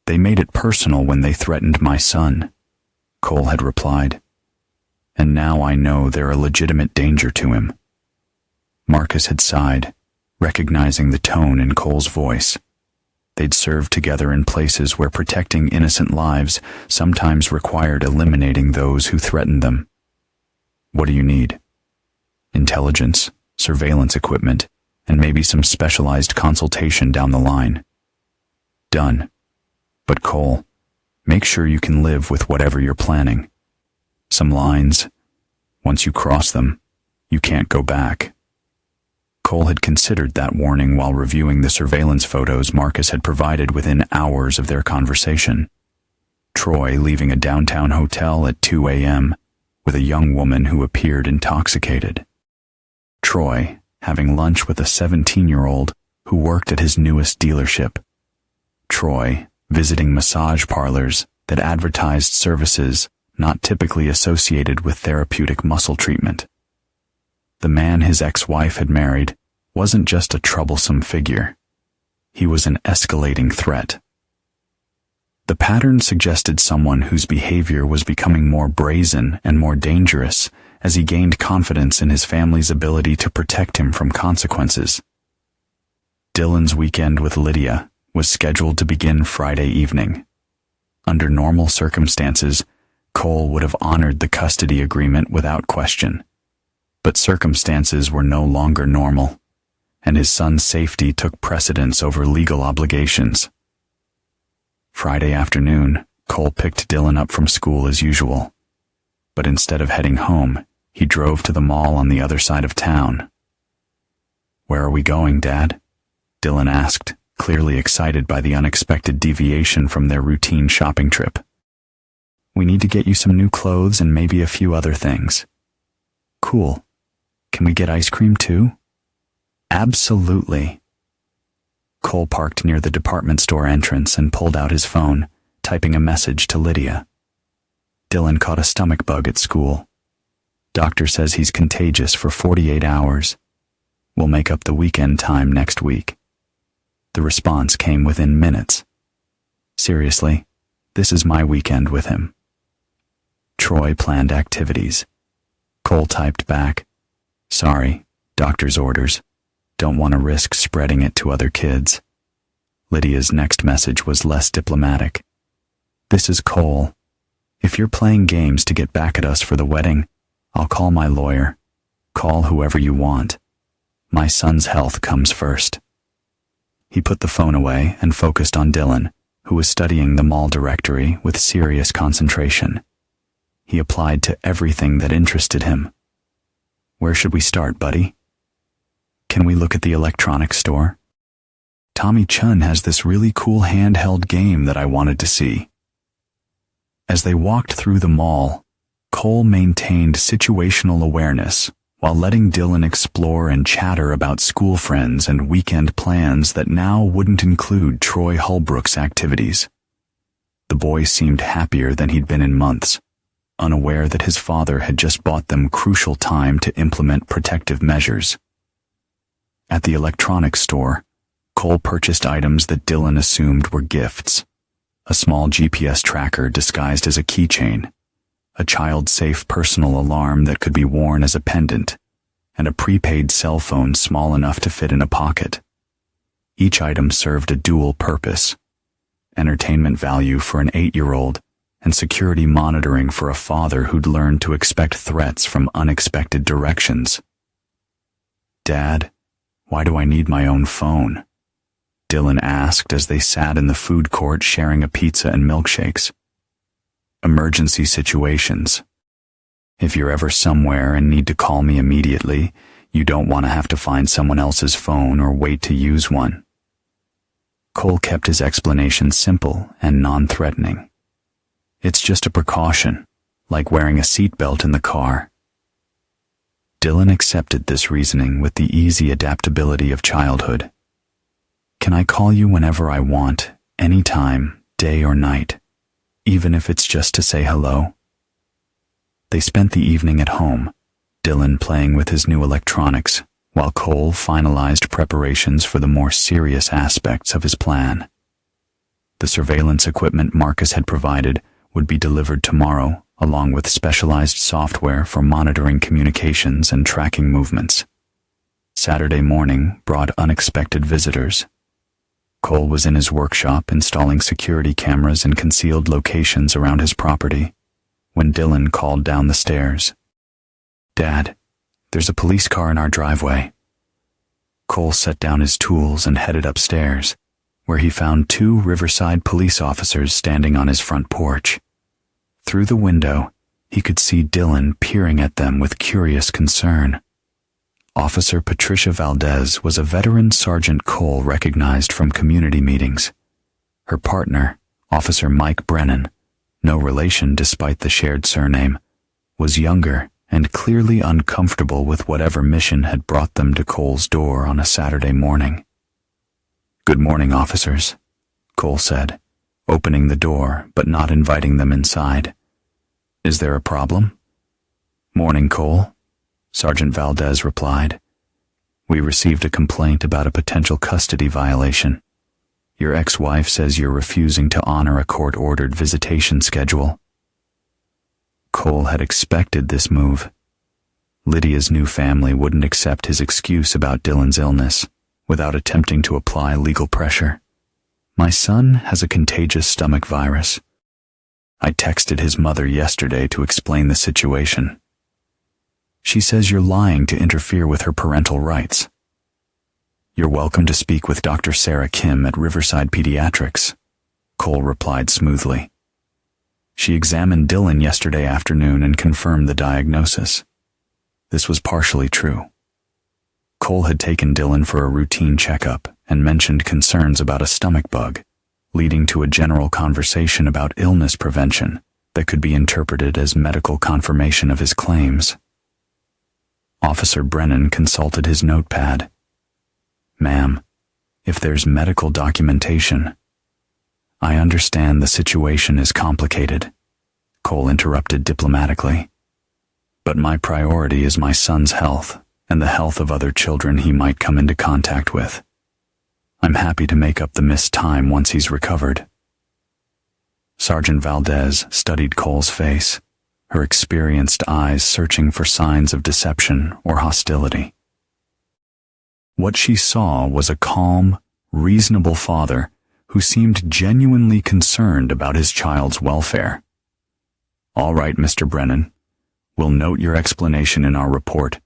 They made it personal when they threatened my son," Cole had replied. "And now I know they're a legitimate danger to him." Marcus had sighed, recognizing the tone in Cole's voice. They'd served together in places where protecting innocent lives sometimes required eliminating those who threatened them. "What do you need?" "Intelligence, surveillance equipment, and maybe some specialized consultation down the line." "Done. But Cole, make sure you can live with whatever you're planning. Some lines, once you cross them, you can't go back." Cole had considered that warning while reviewing the surveillance photos Marcus had provided within hours of their conversation. Troy leaving a downtown hotel at 2 a.m. with a young woman who appeared intoxicated. Troy having lunch with a 17-year-old who worked at his newest dealership. Troy visiting massage parlors that advertised services not typically associated with therapeutic muscle treatment. The man his ex-wife had married wasn't just a troublesome figure. He was an escalating threat. The pattern suggested someone whose behavior was becoming more brazen and more dangerous as he gained confidence in his family's ability to protect him from consequences. Dylan's weekend with Lydia was scheduled to begin Friday evening. Under normal circumstances, Cole would have honored the custody agreement without question. But circumstances were no longer normal, and his son's safety took precedence over legal obligations. Friday afternoon, Cole picked Dylan up from school as usual. But instead of heading home, he drove to the mall on the other side of town. "Where are we going, Dad?" Dylan asked, clearly excited by the unexpected deviation from their routine shopping trip. "We need to get you some new clothes and maybe a few other things." "Cool. Can we get ice cream too?" "Absolutely." Cole parked near the department store entrance and pulled out his phone, typing a message to Lydia. "Dylan caught a stomach bug at school. Doctor says he's contagious for 48 hours. We'll make up the weekend time next week." The response came within minutes. "Seriously, this is my weekend with him." Troy planned activities. Cole typed back, "Sorry, doctor's orders. Don't want to risk spreading it to other kids." Lydia's next message was less diplomatic. "This is Cole. If you're playing games to get back at us for the wedding, I'll call my lawyer. Call whoever you want. My son's health comes first." He put the phone away and focused on Dylan, who was studying the mall directory with serious concentration. He applied to everything that interested him. "Where should we start, buddy?" "Can we look at the electronics store? Tommy Chun has this really cool handheld game that I wanted to see." As they walked through the mall, Cole maintained situational awareness while letting Dylan explore and chatter about school friends and weekend plans that now wouldn't include Troy Holbrook's activities. The boy seemed happier than he'd been in months, unaware that his father had just bought them crucial time to implement protective measures. At the electronics store, Cole purchased items that Dylan assumed were gifts: a small GPS tracker disguised as a keychain, a child-safe personal alarm that could be worn as a pendant, and a prepaid cell phone small enough to fit in a pocket. Each item served a dual purpose: entertainment value for an 8-year-old, and security monitoring for a father who'd learned to expect threats from unexpected directions. "Dad, why do I need my own phone?" Dylan asked as they sat in the food court sharing a pizza and milkshakes. "Emergency situations. If you're ever somewhere and need to call me immediately, you don't want to have to find someone else's phone or wait to use one." Cole kept his explanation simple and non-threatening. "It's just a precaution, like wearing a seatbelt in the car." Dylan accepted this reasoning with the easy adaptability of childhood. "Can I call you whenever I want, anytime, day or night, even if it's just to say hello?" They spent the evening at home, Dylan playing with his new electronics, while Cole finalized preparations for the more serious aspects of his plan. The surveillance equipment Marcus had provided would be delivered tomorrow, along with specialized software for monitoring communications and tracking movements. Saturday morning brought unexpected visitors. Cole was in his workshop installing security cameras in concealed locations around his property when Dylan called down the stairs. "Dad, there's a police car in our driveway." Cole set down his tools and headed upstairs, where he found 2 Riverside police officers standing on his front porch. Through the window, he could see Dylan peering at them with curious concern. Officer Patricia Valdez was a veteran Sergeant Cole recognized from community meetings. Her partner, Officer Mike Brennan, no relation despite the shared surname, was younger and clearly uncomfortable with whatever mission had brought them to Cole's door on a Saturday morning. "Good morning, officers," Cole said, opening the door but not inviting them inside. "Is there a problem?" "Morning, Cole," Sergeant Valdez replied. "We received a complaint about a potential custody violation. Your ex-wife says you're refusing to honor a court-ordered visitation schedule." Cole had expected this move. Lydia's new family wouldn't accept his excuse about Dylan's illness without attempting to apply legal pressure. "My son has a contagious stomach virus. I texted his mother yesterday to explain the situation. She says you're lying to interfere with her parental rights." "You're welcome to speak with Dr. Sarah Kim at Riverside Pediatrics," Cole replied smoothly. She examined Dylan yesterday afternoon and confirmed the diagnosis. This was partially true. Cole had taken Dylan for a routine checkup and mentioned concerns about a stomach bug, leading to a general conversation about illness prevention that could be interpreted as medical confirmation of his claims. Officer Brennan consulted his notepad. "Ma'am, if there's medical documentation—" "I understand the situation is complicated," Cole interrupted diplomatically. "But my priority is my son's health and the health of other children he might come into contact with. I'm happy to make up the missed time once he's recovered." Sergeant Valdez studied Cole's face, her experienced eyes searching for signs of deception or hostility. What she saw was a calm, reasonable father who seemed genuinely concerned about his child's welfare. "All right, Mr. Brennan, we'll note your explanation in our report,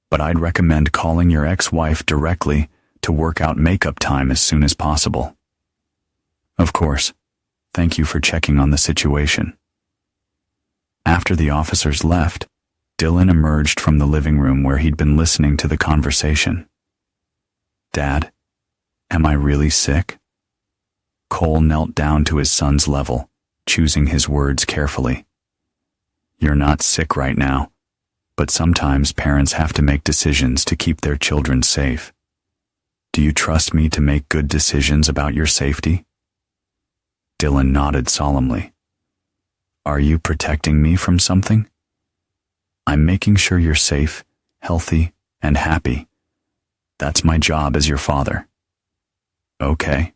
but I'd recommend calling your ex-wife directly to work out makeup time as soon as possible." "Of course. Thank you for checking on the situation." After the officers left, Dylan emerged from the living room where he'd been listening to the conversation. "Dad, am I really sick?" Cole knelt down to his son's level, choosing his words carefully. "You're not sick right now, but sometimes parents have to make decisions to keep their children safe. Do you trust me to make good decisions about your safety?" Dylan nodded solemnly. "Are you protecting me from something?" "I'm making sure you're safe, healthy, and happy. That's my job as your father." "Okay."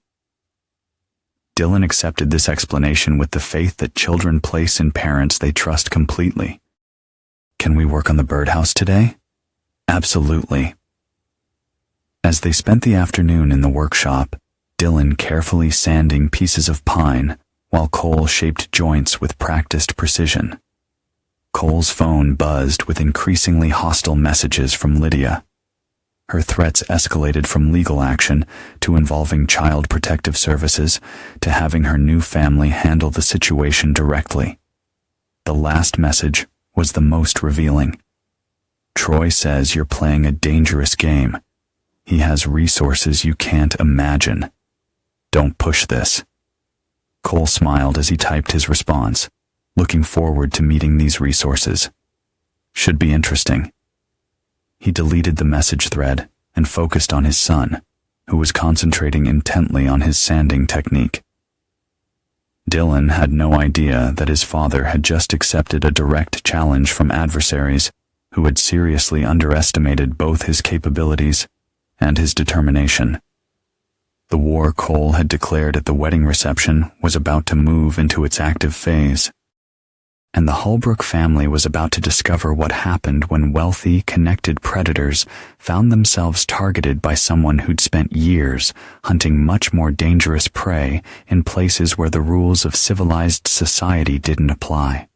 Dylan accepted this explanation with the faith that children place in parents they trust completely. "Can we work on the birdhouse today?" "Absolutely." As they spent the afternoon in the workshop, Dylan carefully sanding pieces of pine while Cole shaped joints with practiced precision. Cole's phone buzzed with increasingly hostile messages from Lydia. Her threats escalated from legal action to involving Child Protective Services to having her new family handle the situation directly. The last message was the most revealing. Troy says you're playing a dangerous game. He has resources you can't imagine. Don't push this. Cole smiled as he typed his response, looking forward to meeting these resources. Should be interesting. He deleted the message thread and focused on his son, who was concentrating intently on his sanding technique. Dylan had no idea that his father had just accepted a direct challenge from adversaries who had seriously underestimated both his capabilities and his determination. The war Cole had declared at the wedding reception was about to move into its active phase, and the Holbrook family was about to discover what happened when wealthy, connected predators found themselves targeted by someone who'd spent years hunting much more dangerous prey in places where the rules of civilized society didn't apply.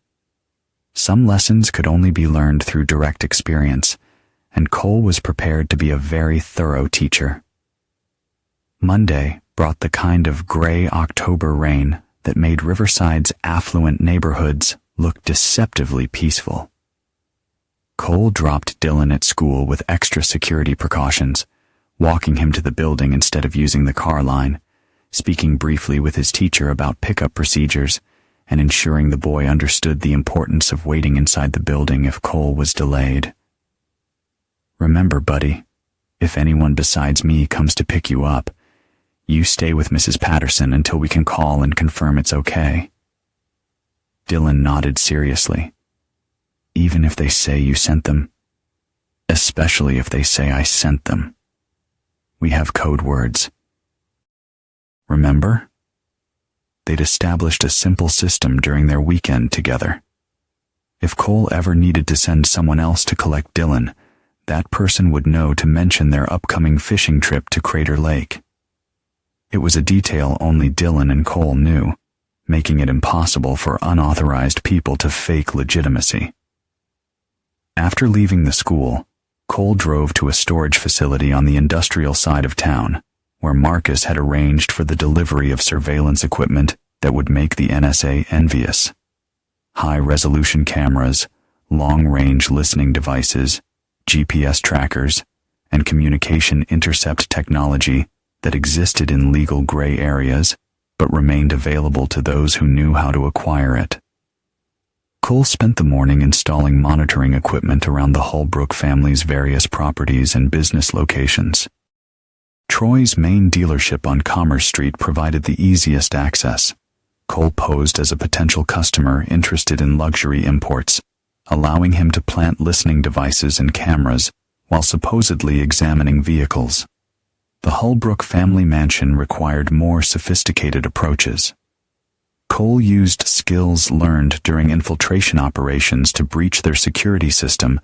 Some lessons could only be learned through direct experience, and Cole was prepared to be a very thorough teacher. Monday brought the kind of gray October rain that made Riverside's affluent neighborhoods look deceptively peaceful. Cole dropped Dylan at school with extra security precautions, walking him to the building instead of using the car line, speaking briefly with his teacher about pickup procedures, and ensuring the boy understood the importance of waiting inside the building if Cole was delayed. Remember, buddy, if anyone besides me comes to pick you up, you stay with Mrs. Patterson until we can call and confirm it's okay. Dylan nodded seriously. Even if they say you sent them, especially if they say I sent them. We have code words. Remember? They'd established a simple system during their weekend together. If Cole ever needed to send someone else to collect Dylan, that person would know to mention their upcoming fishing trip to Crater Lake. It was a detail only Dylan and Cole knew, making it impossible for unauthorized people to fake legitimacy. After leaving the school, Cole drove to a storage facility on the industrial side of town, where Marcus had arranged for the delivery of surveillance equipment that would make the NSA envious. High-resolution cameras, long-range listening devices, GPS trackers, and communication intercept technology that existed in legal gray areas but remained available to those who knew how to acquire it. Cole spent the morning installing monitoring equipment around the Holbrook family's various properties and business locations. Troy's main dealership on Commerce Street provided the easiest access. Cole posed as a potential customer interested in luxury imports, allowing him to plant listening devices and cameras while supposedly examining vehicles. The Holbrook family mansion required more sophisticated approaches. Cole used skills learned during infiltration operations to breach their security system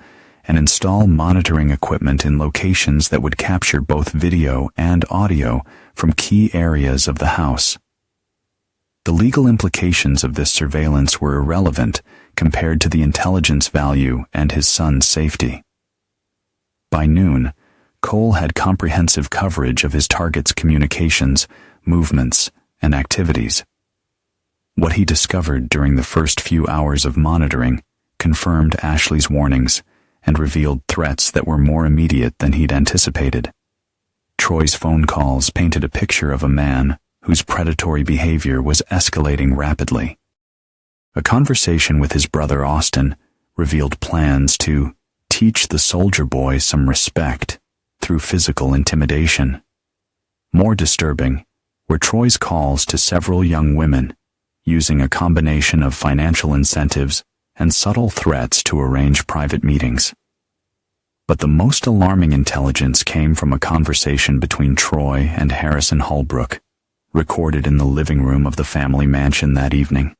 and install monitoring equipment in locations that would capture both video and audio from key areas of the house. The legal implications of this surveillance were irrelevant compared to the intelligence value and his son's safety. By noon, Cole had comprehensive coverage of his target's communications, movements, and activities. What he discovered during the first few hours of monitoring confirmed Ashley's warnings and revealed threats that were more immediate than he'd anticipated. Troy's phone calls painted a picture of a man whose predatory behavior was escalating rapidly. A conversation with his brother Austin revealed plans to teach the soldier boy some respect through physical intimidation. More disturbing were Troy's calls to several young women, using a combination of financial incentives and subtle threats to arrange private meetings. But the most alarming intelligence came from a conversation between Troy and Harrison Holbrook, recorded in the living room of the family mansion that evening.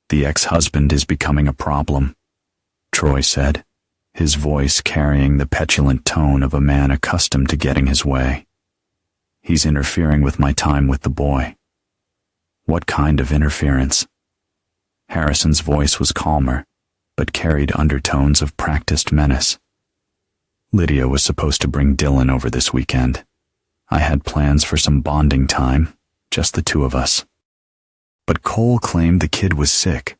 "The ex-husband is becoming a problem," Troy said, his voice carrying the petulant tone of a man accustomed to getting his way. He's interfering with my time with the boy. What kind of interference? Harrison's voice was calmer, but carried undertones of practiced menace. Lydia was supposed to bring Dylan over this weekend. I had plans for some bonding time, just the two of us. But Cole claimed the kid was sick.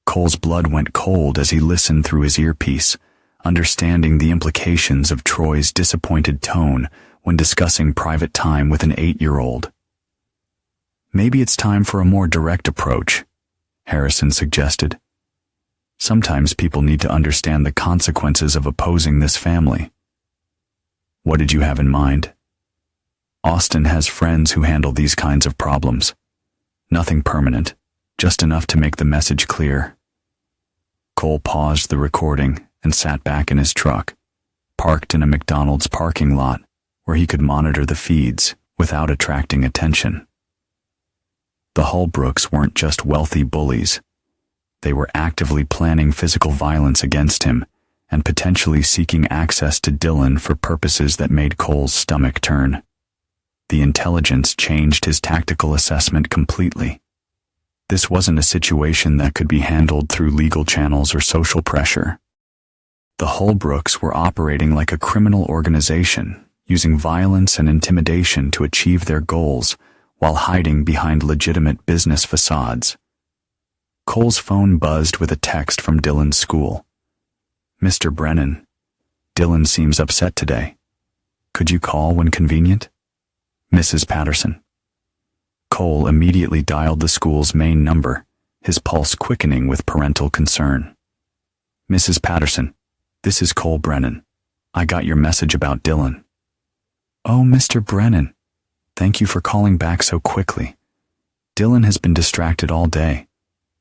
Cole's blood went cold as he listened through his earpiece, understanding the implications of Troy's disappointed tone when discussing private time with an 8-year-old. Maybe it's time for a more direct approach, Harrison suggested. Sometimes people need to understand the consequences of opposing this family. What did you have in mind? Austin has friends who handle these kinds of problems. Nothing permanent, just enough to make the message clear. Cole paused the recording and sat back in his truck, parked in a McDonald's parking lot where he could monitor the feeds without attracting attention. The Holbrooks weren't just wealthy bullies. They were actively planning physical violence against him and potentially seeking access to Dylan for purposes that made Cole's stomach turn. The intelligence changed his tactical assessment completely. This wasn't a situation that could be handled through legal channels or social pressure. The Holbrooks were operating like a criminal organization, using violence and intimidation to achieve their goals while hiding behind legitimate business facades. Cole's phone buzzed with a text from Dylan's school. "Mr. Brennan, Dylan seems upset today. Could you call when convenient? Mrs. Patterson." Cole immediately dialed the school's main number, his pulse quickening with parental concern. "Mrs. Patterson, this is Cole Brennan. I got your message about Dylan." "Oh, Mr. Brennan, thank you for calling back so quickly. Dylan has been distracted all day,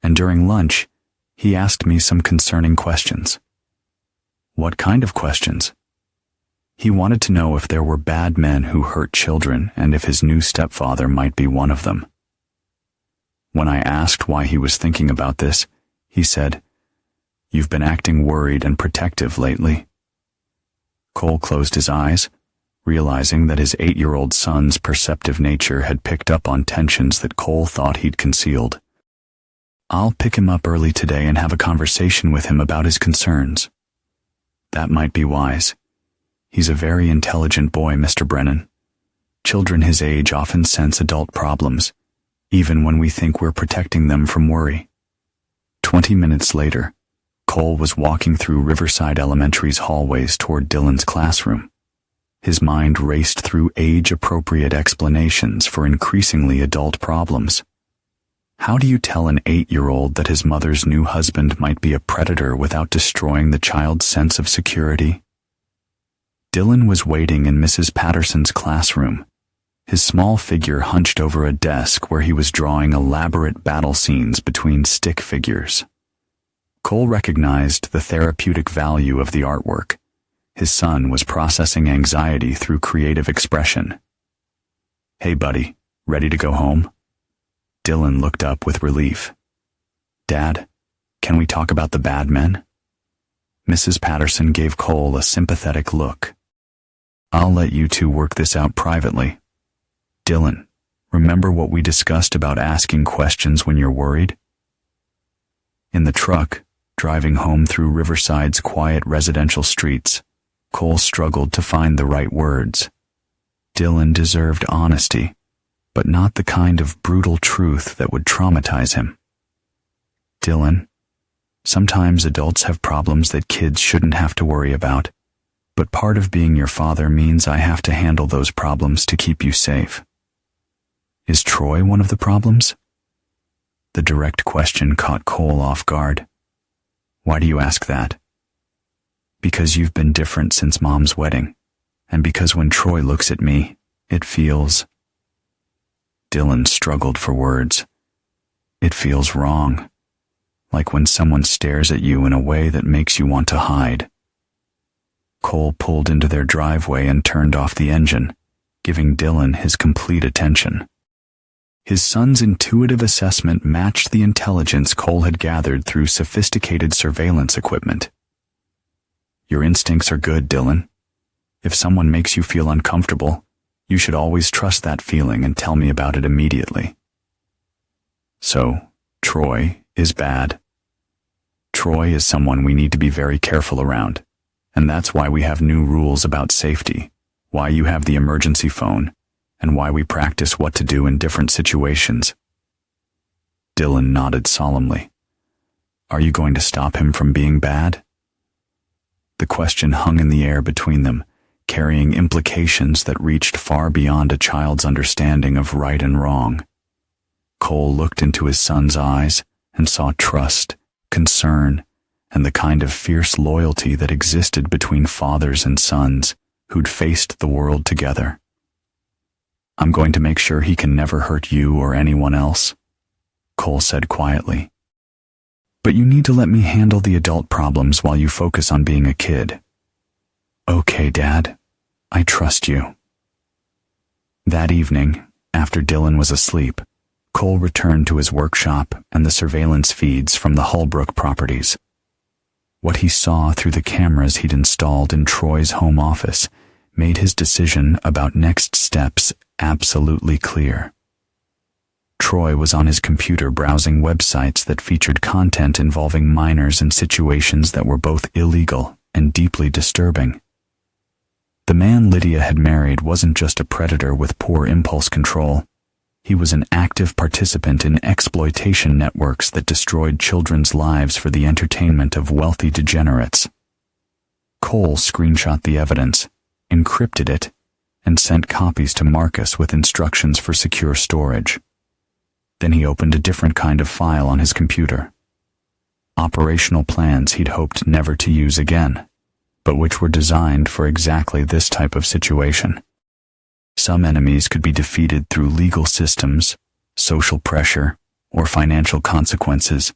and during lunch, he asked me some concerning questions." "What kind of questions?" "He wanted to know if there were bad men who hurt children and if his new stepfather might be one of them." When I asked why he was thinking about this, he said, "You've been acting worried and protective lately." Cole closed his eyes, realizing that his 8-year-old son's perceptive nature had picked up on tensions that Cole thought he'd concealed. "I'll pick him up early today and have a conversation with him about his concerns." "That might be wise. He's a very intelligent boy, Mr. Brennan. Children his age often sense adult problems, even when we think we're protecting them from worry." 20 minutes later, Cole was walking through Riverside Elementary's hallways toward Dylan's classroom. His mind raced through age-appropriate explanations for increasingly adult problems. How do you tell an 8-year-old that his mother's new husband might be a predator without destroying the child's sense of security? Dylan was waiting in Mrs. Patterson's classroom, his small figure hunched over a desk where he was drawing elaborate battle scenes between stick figures. Cole recognized the therapeutic value of the artwork. His son was processing anxiety through creative expression. "Hey, buddy, ready to go home?" Dylan looked up with relief. "Dad, can we talk about the bad men?" Mrs. Patterson gave Cole a sympathetic look. "I'll let you two work this out privately. Dylan, remember what we discussed about asking questions when you're worried?" In the truck, driving home through Riverside's quiet residential streets, Cole struggled to find the right words. Dylan deserved honesty, but not the kind of brutal truth that would traumatize him. "Dylan, sometimes adults have problems that kids shouldn't have to worry about, but part of being your father means I have to handle those problems to keep you safe." "Is Troy one of the problems?" The direct question caught Cole off guard. "Why do you ask that?" "Because you've been different since Mom's wedding, and because when Troy looks at me, it feels..." Dylan struggled for words. "It feels wrong, like when someone stares at you in a way that makes you want to hide." Cole pulled into their driveway and turned off the engine, giving Dylan his complete attention. His son's intuitive assessment matched the intelligence Cole had gathered through sophisticated surveillance equipment. "Your instincts are good, Dylan. If someone makes you feel uncomfortable, You should always trust that feeling and tell me about it immediately. So, Troy is bad. Troy is someone we need to be very careful around, and that's why we have new rules about safety, why you have the emergency phone, and why we practice what to do in different situations. Dylan nodded solemnly. Are you going to stop him from being bad? The question hung in the air between them, carrying implications that reached far beyond a child's understanding of right and wrong. Cole looked into his son's eyes and saw trust, concern, and the kind of fierce loyalty that existed between fathers and sons who'd faced the world together. I'm going to make sure he can never hurt you or anyone else, Cole said quietly. But you need to let me handle the adult problems while you focus on being a kid. Okay, Dad. I trust you. That evening, after Dylan was asleep, Cole returned to his workshop and the surveillance feeds from the Holbrook properties. What he saw through the cameras he'd installed in Troy's home office made his decision about next steps absolutely clear. Troy was on his computer browsing websites that featured content involving minors in situations that were both illegal and deeply disturbing. The man Lydia had married wasn't just a predator with poor impulse control. He was an active participant in exploitation networks that destroyed children's lives for the entertainment of wealthy degenerates. Cole screenshot the evidence, encrypted it, and sent copies to Marcus with instructions for secure storage. Then he opened a different kind of file on his computer. Operational plans he'd hoped never to use again, but which were designed for exactly this type of situation. Some enemies could be defeated through legal systems, social pressure, or financial consequences.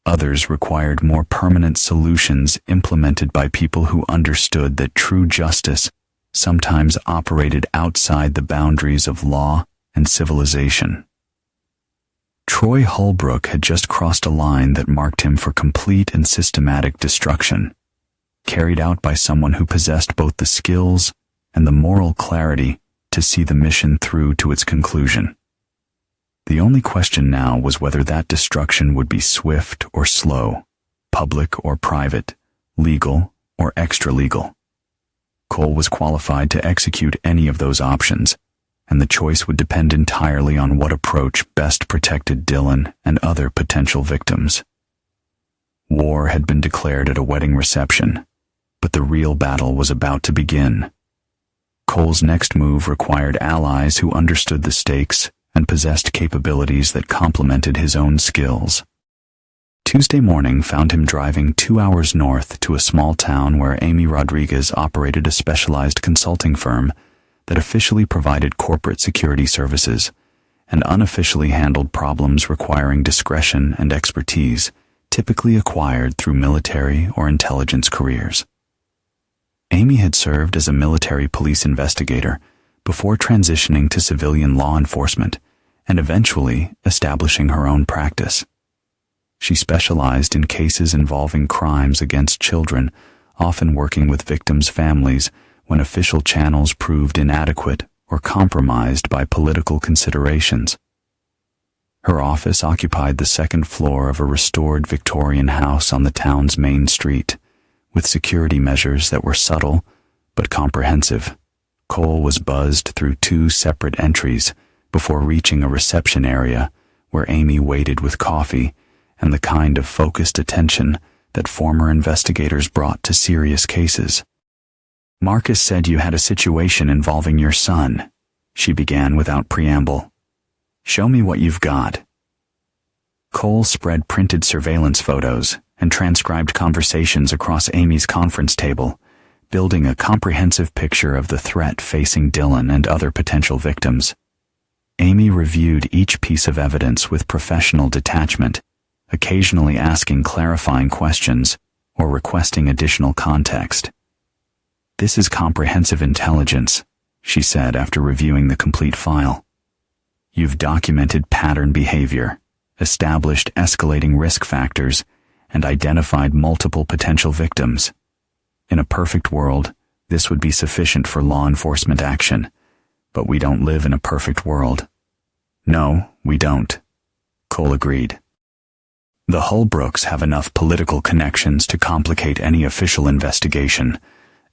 Others required more permanent solutions implemented by people who understood that true justice sometimes operated outside the boundaries of law and civilization. Troy Holbrook had just crossed a line that marked him for complete and systematic destruction, carried out by someone who possessed both the skills and the moral clarity to see the mission through to its conclusion. The only question now was whether that destruction would be swift or slow, public or private, legal or extra-legal. Cole was qualified to execute any of those options, and the choice would depend entirely on what approach best protected Dylan and other potential victims. War had been declared at a wedding reception, but the real battle was about to begin. Cole's next move required allies who understood the stakes and possessed capabilities that complemented his own skills. Tuesday morning found him driving 2 hours north to a small town where Amy Rodriguez operated a specialized consulting firm that officially provided corporate security services and unofficially handled problems requiring discretion and expertise typically acquired through military or intelligence careers. Amy had served as a military police investigator before transitioning to civilian law enforcement and eventually establishing her own practice. She specialized in cases involving crimes against children, often working with victims' families when official channels proved inadequate or compromised by political considerations. Her office occupied the second floor of a restored Victorian house on the town's main street, with security measures that were subtle but comprehensive. Cole was buzzed through 2 separate entries before reaching a reception area where Amy waited with coffee and the kind of focused attention that former investigators brought to serious cases. Marcus said you had a situation involving your son, she began without preamble. Show me what you've got. Cole spread printed surveillance photos and transcribed conversations across Amy's conference table, building a comprehensive picture of the threat facing Dylan and other potential victims. Amy reviewed each piece of evidence with professional detachment, occasionally asking clarifying questions or requesting additional context. This is comprehensive intelligence, she said after reviewing the complete file. You've documented pattern behavior, established escalating risk factors, and identified multiple potential victims. In a perfect world, this would be sufficient for law enforcement action, but we don't live in a perfect world. No, we don't, Cole agreed. The Holbrooks have enough political connections to complicate any official investigation,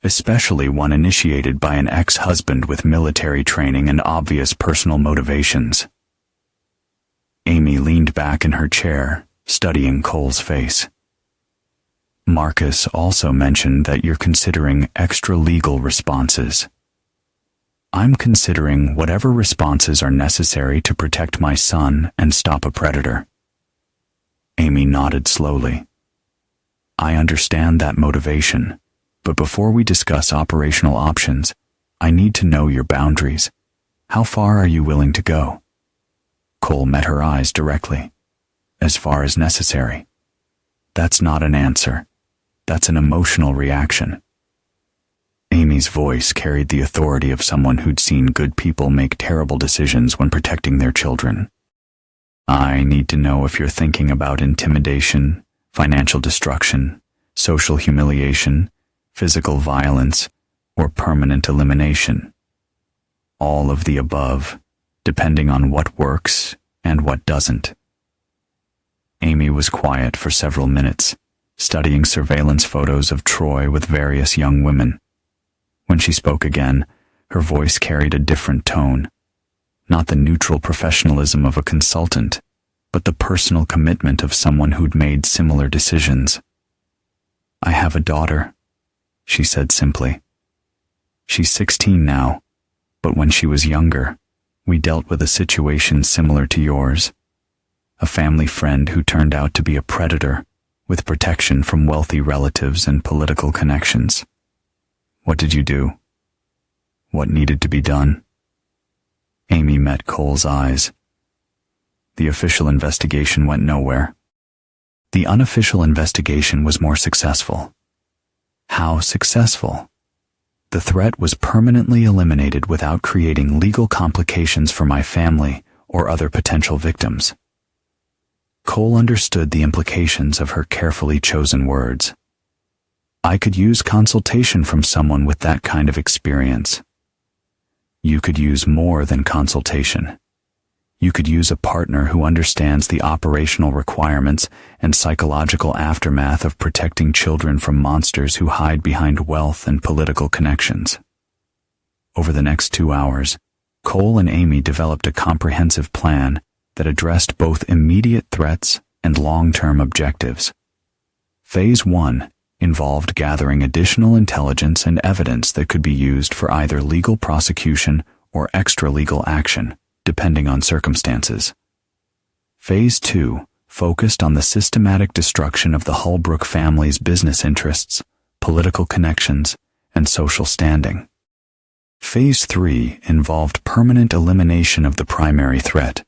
especially one initiated by an ex-husband with military training and obvious personal motivations. Amy leaned back in her chair, studying Cole's face. Marcus also mentioned that you're considering extra-legal responses. I'm considering whatever responses are necessary to protect my son and stop a predator. Amy nodded slowly. I understand that motivation, but before we discuss operational options, I need to know your boundaries. How far are you willing to go? Cole met her eyes directly. As far as necessary. That's not an answer. That's an emotional reaction. Amy's voice carried the authority of someone who'd seen good people make terrible decisions when protecting their children. I need to know if you're thinking about intimidation, financial destruction, social humiliation, physical violence, or permanent elimination. All of the above, depending on what works and what doesn't. Amy was quiet for several minutes, studying surveillance photos of Troy with various young women. When she spoke again, her voice carried a different tone. Not the neutral professionalism of a consultant, but the personal commitment of someone who'd made similar decisions. I have a daughter, she said simply. She's 16 now, but when she was younger, we dealt with a situation similar to yours. A family friend who turned out to be a predator, with protection from wealthy relatives and political connections. What did you do? What needed to be done? Amy met Cole's eyes. The official investigation went nowhere. The unofficial investigation was more successful. How successful? The threat was permanently eliminated without creating legal complications for my family or other potential victims. Cole understood the implications of her carefully chosen words. I could use consultation from someone with that kind of experience. You could use more than consultation. You could use a partner who understands the operational requirements and psychological aftermath of protecting children from monsters who hide behind wealth and political connections. Over the next 2 hours, Cole and Amy developed a comprehensive plan that addressed both immediate threats and long-term objectives. Phase 1 involved gathering additional intelligence and evidence that could be used for either legal prosecution or extra-legal action, depending on circumstances. Phase 2 focused on the systematic destruction of the Holbrook family's business interests, political connections, and social standing. Phase 3 involved permanent elimination of the primary threat,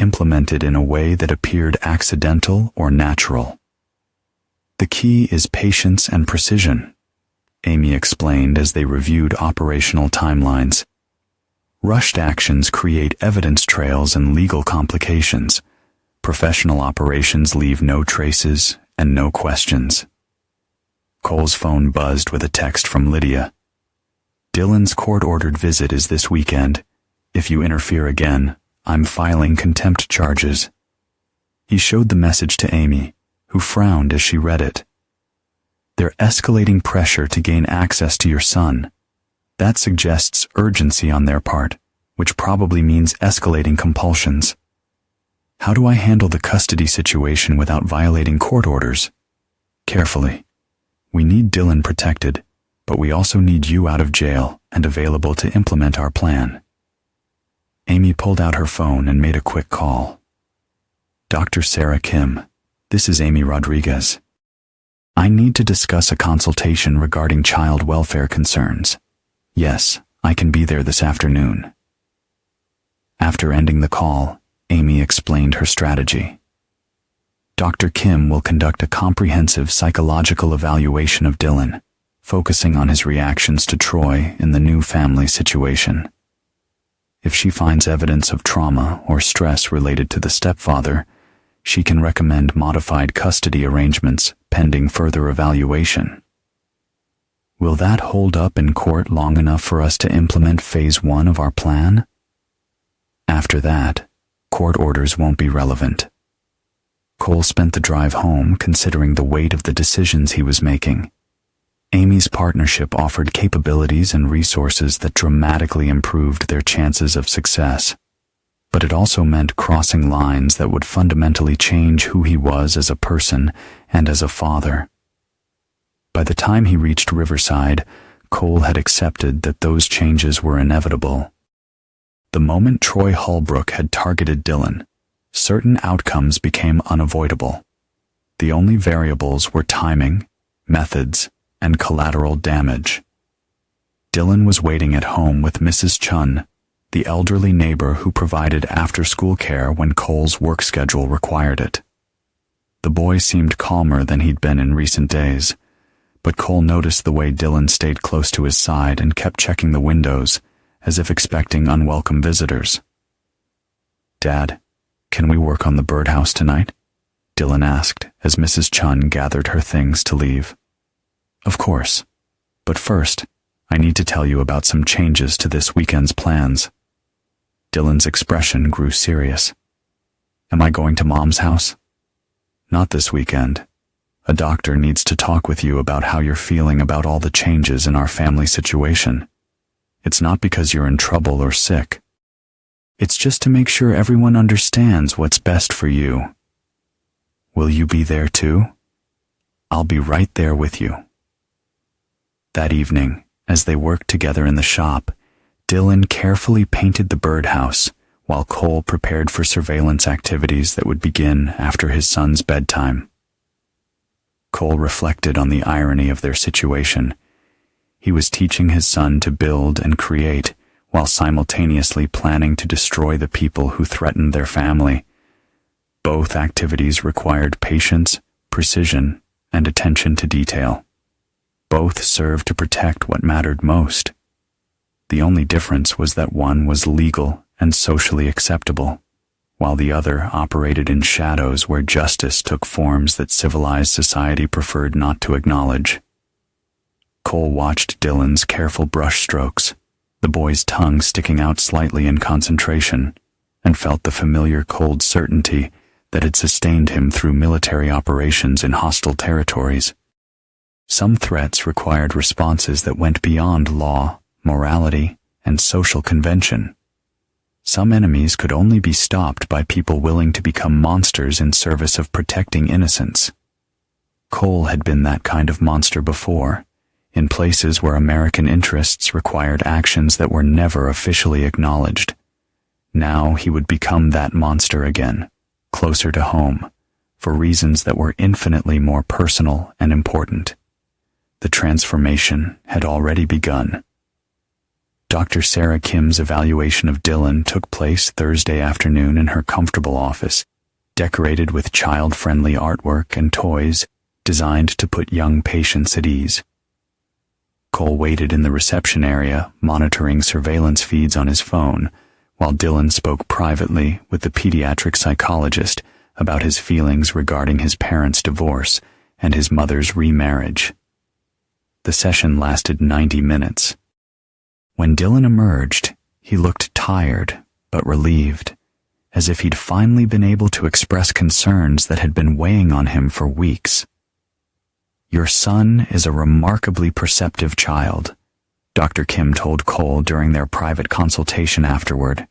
implemented in a way that appeared accidental or natural. The key is patience and precision, Amy explained as they reviewed operational timelines. Rushed actions create evidence trails and legal complications. Professional operations leave no traces and no questions. Cole's phone buzzed with a text from Lydia. Dylan's court-ordered visit is this weekend. If you interfere again, I'm filing contempt charges. He showed the message to Amy, who frowned as she read it. They're escalating pressure to gain access to your son. That suggests urgency on their part, which probably means escalating compulsions. How do I handle the custody situation without violating court orders? Carefully. We need Dylan protected, but we also need you out of jail and available to implement our plan. Amy pulled out her phone and made a quick call. Dr. Sarah Kim, this is Amy Rodriguez. I need to discuss a consultation regarding child welfare concerns. Yes, I can be there this afternoon. After ending the call, Amy explained her strategy. Dr. Kim will conduct a comprehensive psychological evaluation of Dylan, focusing on his reactions to Troy in the new family situation. If she finds evidence of trauma or stress related to the stepfather, she can recommend modified custody arrangements pending further evaluation. Will that hold up in court long enough for us to implement phase 1 of our plan? After that, court orders won't be relevant. Cole spent the drive home considering the weight of the decisions he was making. Amy's partnership offered capabilities and resources that dramatically improved their chances of success, but it also meant crossing lines that would fundamentally change who he was as a person and as a father. By the time he reached Riverside, Cole had accepted that those changes were inevitable. The moment Troy Holbrook had targeted Dylan, certain outcomes became unavoidable. The only variables were timing, methods, and collateral damage. Dylan was waiting at home with Mrs. Chun, the elderly neighbor who provided after-school care when Cole's work schedule required it. The boy seemed calmer than he'd been in recent days, but Cole noticed the way Dylan stayed close to his side and kept checking the windows, as if expecting unwelcome visitors. "Dad, can we work on the birdhouse tonight?" Dylan asked as Mrs. Chun gathered her things to leave. "Of course. But first, I need to tell you about some changes to this weekend's plans." Dylan's expression grew serious. "Am I going to Mom's house?" "Not this weekend. A doctor needs to talk with you about how you're feeling about all the changes in our family situation. It's not because you're in trouble or sick. It's just to make sure everyone understands what's best for you. Will you be there too? I'll be right there with you." That evening, as they worked together in the shop, Dylan carefully painted the birdhouse while Cole prepared for surveillance activities that would begin after his son's bedtime. Cole reflected on the irony of their situation. He was teaching his son to build and create while simultaneously planning to destroy the people who threatened their family. Both activities required patience, precision, and attention to detail. Both served to protect what mattered most. The only difference was that one was legal and socially acceptable, while the other operated in shadows where justice took forms that civilized society preferred not to acknowledge. Cole watched Dylan's careful brushstrokes, the boy's tongue sticking out slightly in concentration, and felt the familiar cold certainty that had sustained him through military operations in hostile territories. Some threats required responses that went beyond law, morality, and social convention. Some enemies could only be stopped by people willing to become monsters in service of protecting innocence. Cole had been that kind of monster before, in places where American interests required actions that were never officially acknowledged. Now he would become that monster again, closer to home, for reasons that were infinitely more personal and important. The transformation had already begun. Dr. Sarah Kim's evaluation of Dylan took place Thursday afternoon in her comfortable office, decorated with child-friendly artwork and toys designed to put young patients at ease. Cole waited in the reception area, monitoring surveillance feeds on his phone, while Dylan spoke privately with the pediatric psychologist about his feelings regarding his parents' divorce and his mother's remarriage. The session lasted 90 minutes. When Dylan emerged, he looked tired but relieved, as if he'd finally been able to express concerns that had been weighing on him for weeks. "Your son is a remarkably perceptive child," Dr. Kim told Cole during their private consultation afterward.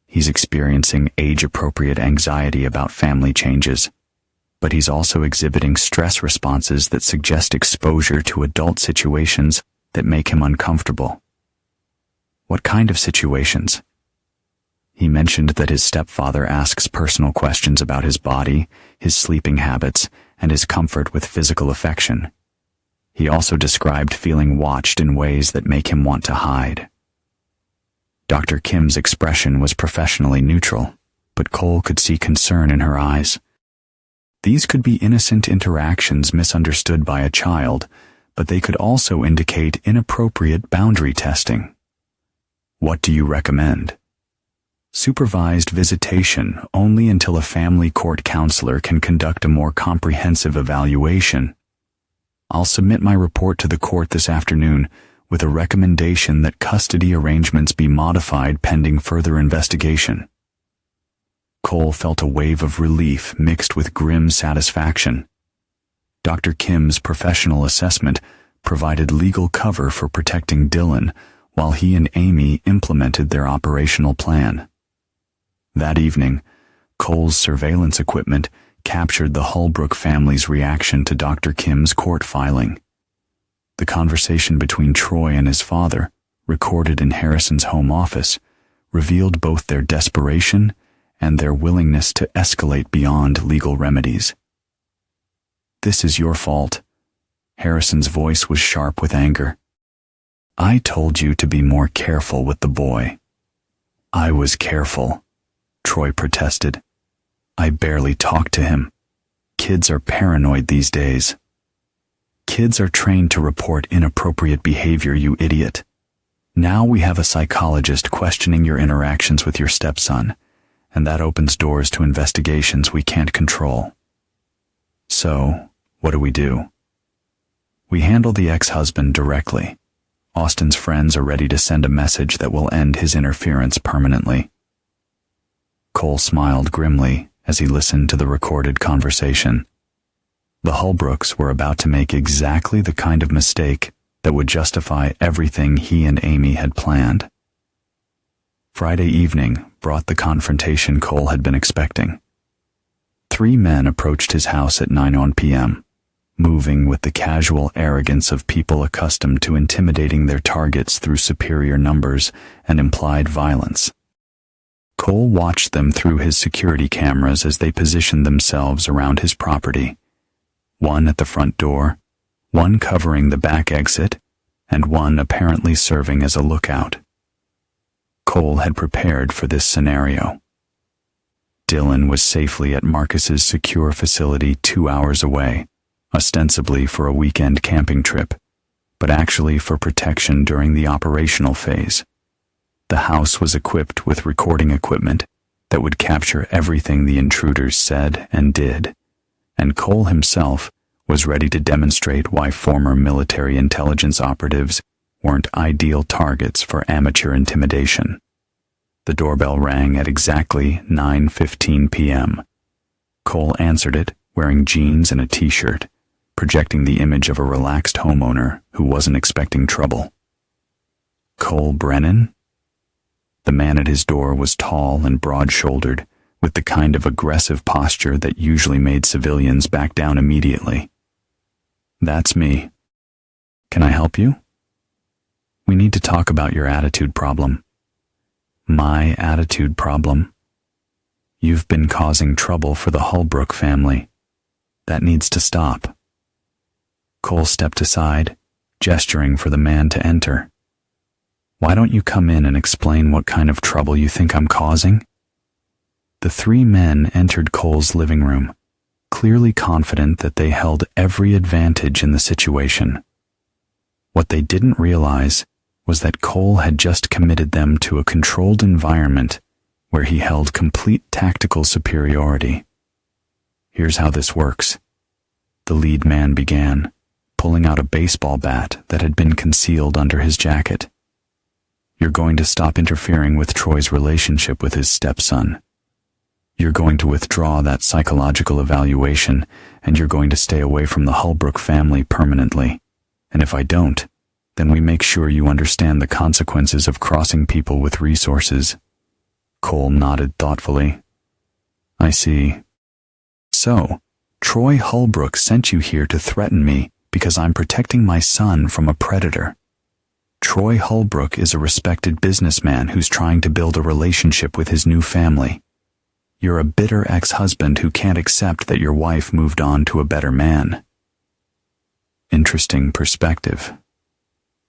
"He's experiencing age-appropriate anxiety about family changes, but he's also exhibiting stress responses that suggest exposure to adult situations that make him uncomfortable." "What kind of situations?" He mentioned that his stepfather asks personal questions about his body, his sleeping habits, and his comfort with physical affection. He also described feeling watched in ways that make him want to hide. Dr. Kim's expression was professionally neutral, but Cole could see concern in her eyes. These could be innocent interactions misunderstood by a child, but they could also indicate inappropriate boundary testing. "What do you recommend?" "Supervised visitation only until a family court counselor can conduct a more comprehensive evaluation." I'll submit my report to the court this afternoon with a recommendation that custody arrangements be modified pending further investigation. Cole felt a wave of relief mixed with grim satisfaction. Dr. Kim's professional assessment provided legal cover for protecting Dylan while he and Amy implemented their operational plan. That evening, Cole's surveillance equipment captured the Holbrook family's reaction to Dr. Kim's court filing. The conversation between Troy and his father, recorded in Harrison's home office, revealed both their desperation and their willingness to escalate beyond legal remedies. "This is your fault." Harrison's voice was sharp with anger. "I told you to be more careful with the boy." "I was careful," Troy protested. "I barely talked to him. Kids are paranoid these days." "Kids are trained to report inappropriate behavior, you idiot. Now we have a psychologist questioning your interactions with your stepson, and that opens doors to investigations we can't control. So, what do? We handle the ex-husband directly. Austin's friends are ready to send a message that will end his interference permanently." Cole smiled grimly as he listened to the recorded conversation. The Holbrooks were about to make exactly the kind of mistake that would justify everything he and Amy had planned. Friday evening brought the confrontation Cole had been expecting. 3 men approached his house at 9 p.m., moving with the casual arrogance of people accustomed to intimidating their targets through superior numbers and implied violence. Cole watched them through his security cameras as they positioned themselves around his property, one at the front door, one covering the back exit, and one apparently serving as a lookout. Cole had prepared for this scenario. Dylan was safely at Marcus's secure facility 2 hours away, ostensibly for a weekend camping trip, but actually for protection during the operational phase. The house was equipped with recording equipment that would capture everything the intruders said and did, and Cole himself was ready to demonstrate why former military intelligence operatives weren't ideal targets for amateur intimidation. The doorbell rang at exactly 9:15 p.m. Cole answered it wearing jeans and a t-shirt, projecting the image of a relaxed homeowner who wasn't expecting trouble. "Cole Brennan?" The man at his door was tall and broad-shouldered, with the kind of aggressive posture that usually made civilians back down immediately. "That's me. Can I help you?" "We need to talk about your attitude problem." "My attitude problem?" "You've been causing trouble for the Holbrook family. That needs to stop." Cole stepped aside, gesturing for the man to enter. "Why don't you come in and explain what kind of trouble you think I'm causing?" The 3 men entered Cole's living room, clearly confident that they held every advantage in the situation. What they didn't realize was that Cole had just committed them to a controlled environment where he held complete tactical superiority. "Here's how this works," the lead man began, pulling out a baseball bat that had been concealed under his jacket. "You're going to stop interfering with Troy's relationship with his stepson. You're going to withdraw that psychological evaluation, and you're going to stay away from the Holbrook family permanently. And if I don't, then we make sure you understand the consequences of crossing people with resources." Cole nodded thoughtfully. "I see. So, Troy Holbrook sent you here to threaten me because I'm protecting my son from a predator. Troy Holbrook is a respected businessman who's trying to build a relationship with his new family. You're a bitter ex-husband who can't accept that your wife moved on to a better man." Interesting perspective.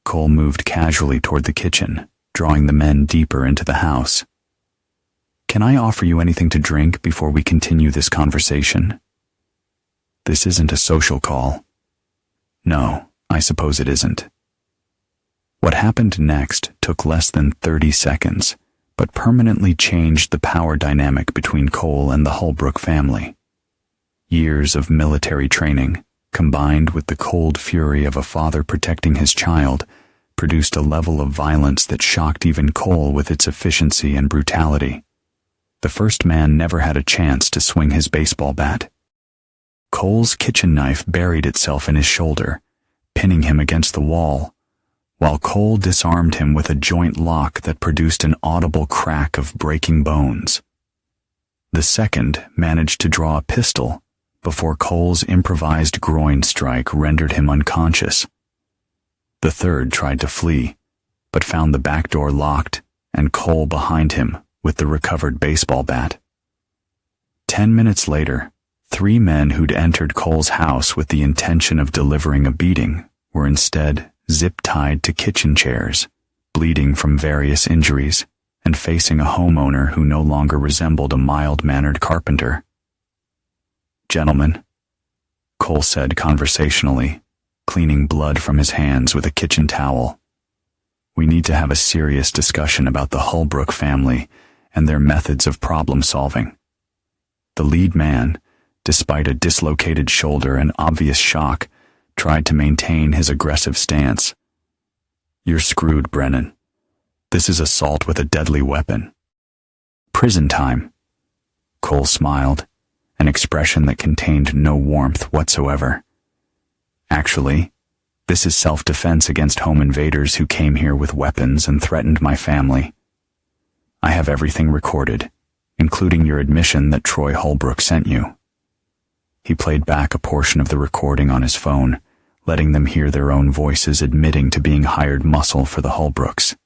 Cole moved casually toward the kitchen, drawing the men deeper into the house. "Can I offer you anything to drink before we continue this conversation?" "This isn't a social call." "No, I suppose it isn't." What happened next took less than 30 seconds, but permanently changed the power dynamic between Cole and the Holbrook family. Years of military training, combined with the cold fury of a father protecting his child, produced a level of violence that shocked even Cole with its efficiency and brutality. The first man never had a chance to swing his baseball bat. Cole's kitchen knife buried itself in his shoulder, pinning him against the wall, while Cole disarmed him with a joint lock that produced an audible crack of breaking bones. The second managed to draw a pistol before Cole's improvised groin strike rendered him unconscious. The third tried to flee, but found the back door locked and Cole behind him with the recovered baseball bat. 10 minutes later, 3 men who'd entered Cole's house with the intention of delivering a beating were instead zip-tied to kitchen chairs, bleeding from various injuries, and facing a homeowner who no longer resembled a mild-mannered carpenter. "Gentlemen," Cole said conversationally, cleaning blood from his hands with a kitchen towel, "we need to have a serious discussion about the Holbrook family and their methods of problem-solving." The lead man, despite a dislocated shoulder and obvious shock, tried to maintain his aggressive stance. "You're screwed, Brennan. This is assault with a deadly weapon." "Prison time." Cole smiled, an expression that contained no warmth whatsoever. "Actually, this is self-defense against home invaders who came here with weapons and threatened my family. I have everything recorded, including your admission that Troy Holbrook sent you." He played back a portion of the recording on his phone, letting them hear their own voices admitting to being hired muscle for the Holbrooks.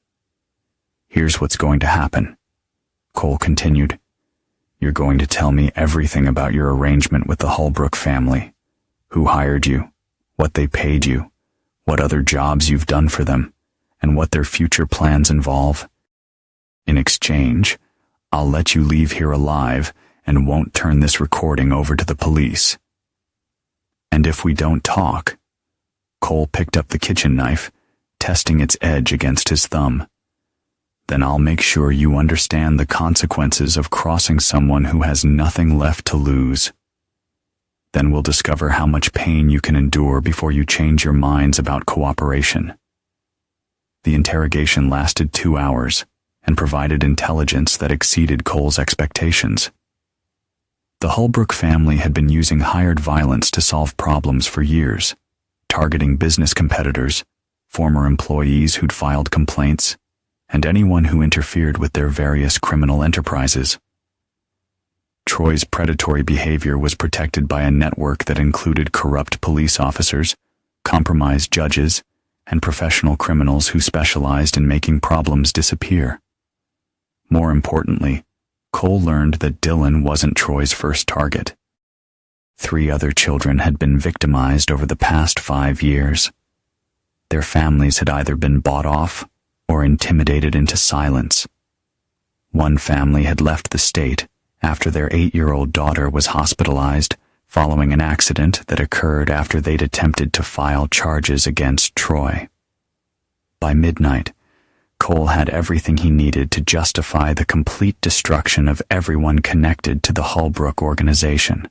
"Here's what's going to happen," Cole continued. "You're going to tell me everything about your arrangement with the Holbrook family, who hired you, what they paid you, what other jobs you've done for them, and what their future plans involve. In exchange, I'll let you leave here alive and won't turn this recording over to the police. And if we don't talk," Cole picked up the kitchen knife, testing its edge against his thumb, "then I'll make sure you understand the consequences of crossing someone who has nothing left to lose. Then we'll discover how much pain you can endure before you change your minds about cooperation." The interrogation lasted 2 hours and provided intelligence that exceeded Cole's expectations. The Holbrook family had been using hired violence to solve problems for years, targeting business competitors, former employees who'd filed complaints, and anyone who interfered with their various criminal enterprises. Troy's predatory behavior was protected by a network that included corrupt police officers, compromised judges, and professional criminals who specialized in making problems disappear. More importantly, Cole learned that Dylan wasn't Troy's first target. 3 other children had been victimized over the past 5 years. Their families had either been bought off or intimidated into silence. One family had left the state after their 8-year-old daughter was hospitalized following an accident that occurred after they'd attempted to file charges against Troy. By midnight, Cole had everything he needed to justify the complete destruction of everyone connected to the Holbrook organization.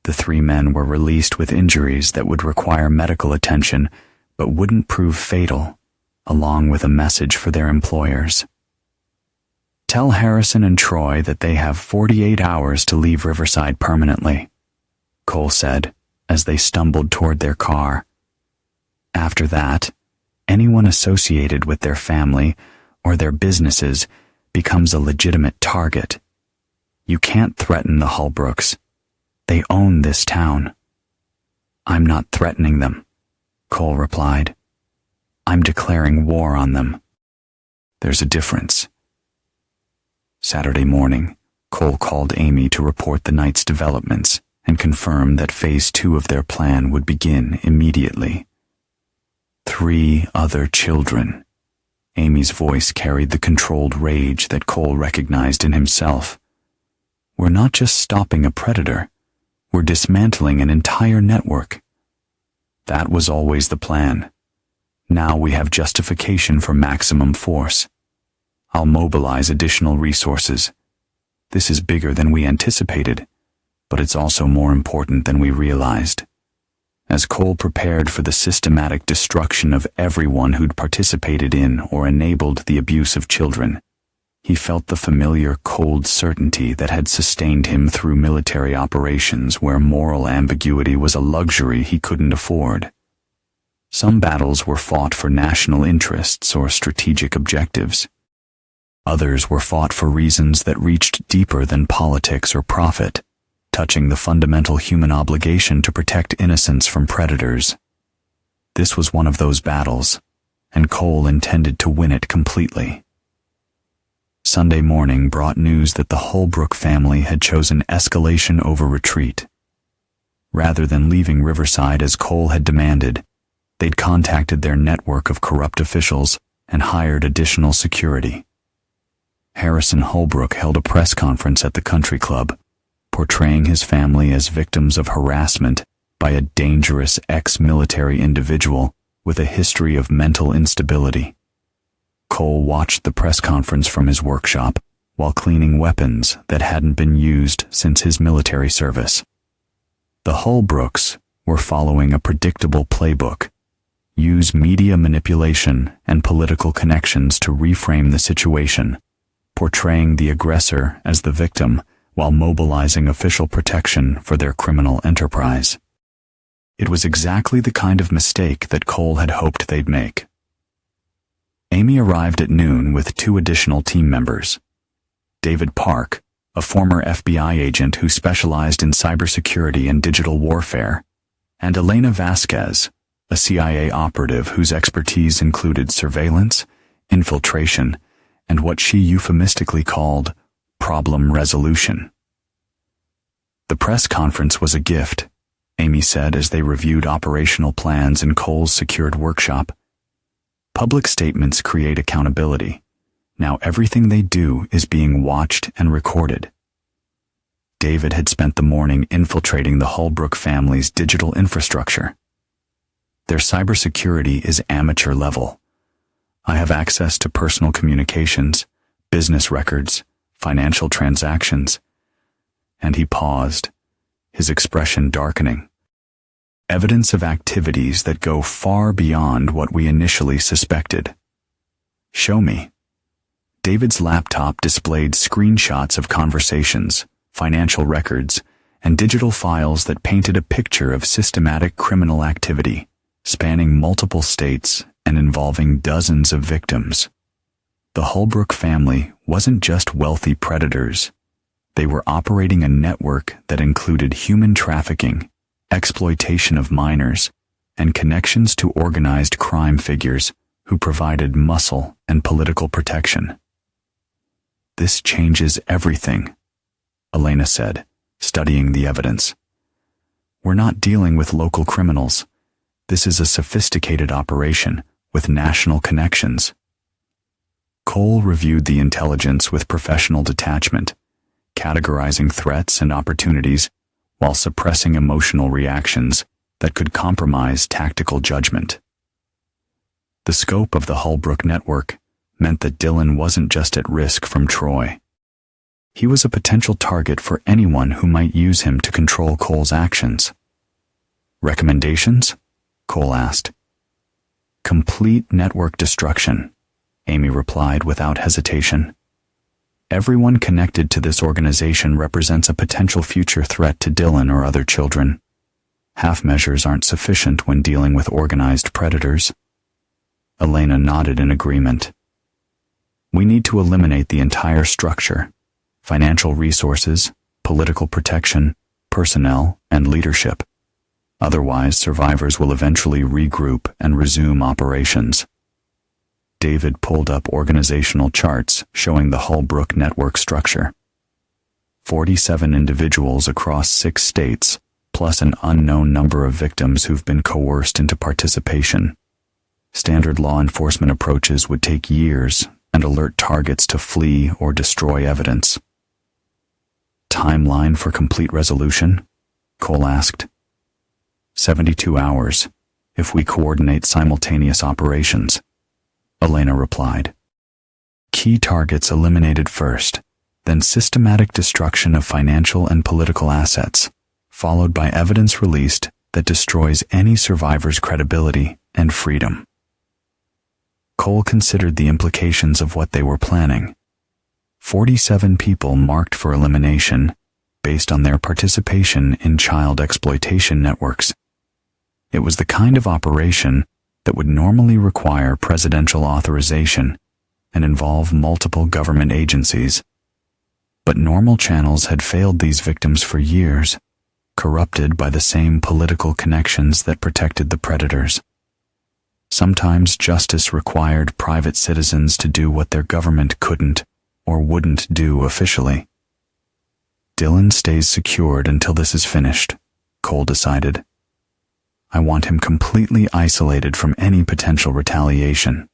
The 3 men were released with injuries that would require medical attention but wouldn't prove fatal, along with a message for their employers. "Tell Harrison and Troy that they have 48 hours to leave Riverside permanently," Cole said as they stumbled toward their car. "After that, anyone associated with their family or their businesses becomes a legitimate target. You can't threaten the Holbrooks. They own this town." "I'm not threatening them," Cole replied. "I'm declaring war on them." "There's a difference." Saturday morning, Cole called Amy to report the night's developments and confirm that Phase 2 of their plan would begin immediately. 3 other children. Amy's voice carried the controlled rage that Cole recognized in himself. "We're not just stopping a predator, we're dismantling an entire network." That was always the plan. Now we have justification for maximum force. I'll mobilize additional resources. This is bigger than we anticipated, but it's also more important than we realized. as Cole prepared for the systematic destruction of everyone who'd participated in or enabled the abuse of children. He felt the familiar cold certainty that had sustained him through military operations where moral ambiguity was a luxury he couldn't afford. Some battles were fought for national interests or strategic objectives. Others were fought for reasons that reached deeper than politics or profit, touching the fundamental human obligation to protect innocence from predators. This was one of those battles, and Cole intended to win it completely. Sunday morning brought news that the Holbrook family had chosen escalation over retreat. Rather than leaving Riverside as Cole had demanded, they'd contacted their network of corrupt officials and hired additional security. Harrison Holbrook held a press conference at the country club, portraying his family as victims of harassment by a dangerous ex-military individual with a history of mental instability. Cole watched the press conference from his workshop while cleaning weapons that hadn't been used since his military service. The Holbrooks were following a predictable playbook: use media manipulation and political connections to reframe the situation, portraying the aggressor as the victim while mobilizing official protection for their criminal enterprise. It was exactly the kind of mistake that Cole had hoped they'd make. Amy arrived at noon with 2 additional team members. David Park, a former FBI agent who specialized in cybersecurity and digital warfare, and Elena Vasquez, a CIA operative whose expertise included surveillance, infiltration, and what she euphemistically called problem resolution. The press conference was a gift, Amy said as they reviewed operational plans in Cole's secured workshop. Public statements create accountability. Now everything they do is being watched and recorded. David had spent the morning infiltrating the Holbrook family's digital infrastructure. Their cybersecurity is amateur level. I have access to personal communications, business records, financial transactions. And he paused, his expression darkening. Evidence of activities that go far beyond what we initially suspected. Show me. David's laptop displayed screenshots of conversations, financial records, and digital files that painted a picture of systematic criminal activity, spanning multiple states and involving dozens of victims. The Holbrook family wasn't just wealthy predators. They were operating a network that included human trafficking, exploitation of minors, and connections to organized crime figures who provided muscle and political protection. This changes everything, Elena said, studying the evidence. We're not dealing with local criminals. This is a sophisticated operation with national connections. Cole reviewed the intelligence with professional detachment, categorizing threats and opportunities while suppressing emotional reactions that could compromise tactical judgment. The scope of the Holbrook network meant that Dylan wasn't just at risk from Troy. He was a potential target for anyone who might use him to control Cole's actions. Recommendations? Cole asked. Complete network destruction, Amy replied without hesitation. Everyone connected to this organization represents a potential future threat to Dylan or other children. Half measures aren't sufficient when dealing with organized predators. Elena nodded in agreement. We need to eliminate the entire structure: financial resources, political protection, personnel, and leadership. Otherwise, survivors will eventually regroup and resume operations. David pulled up organizational charts showing the Holbrook network structure. 47 individuals across 6 states, plus an unknown number of victims who've been coerced into participation. Standard law enforcement approaches would take years and alert targets to flee or destroy evidence. Timeline for complete resolution? Cole asked. 72 hours, if we coordinate simultaneous operations, Elena replied. Key targets eliminated first, then systematic destruction of financial and political assets, followed by evidence released that destroys any survivor's credibility and freedom. Cole considered the implications of what they were planning. 47 people marked for elimination based on their participation in child exploitation networks. It was the kind of operation that would normally require presidential authorization and involve multiple government agencies. But normal channels had failed these victims for years, corrupted by the same political connections that protected the predators. Sometimes justice required private citizens to do what their government couldn't or wouldn't do officially. Dylan stays secured until this is finished, Cole decided. I want him completely isolated from any potential retaliation.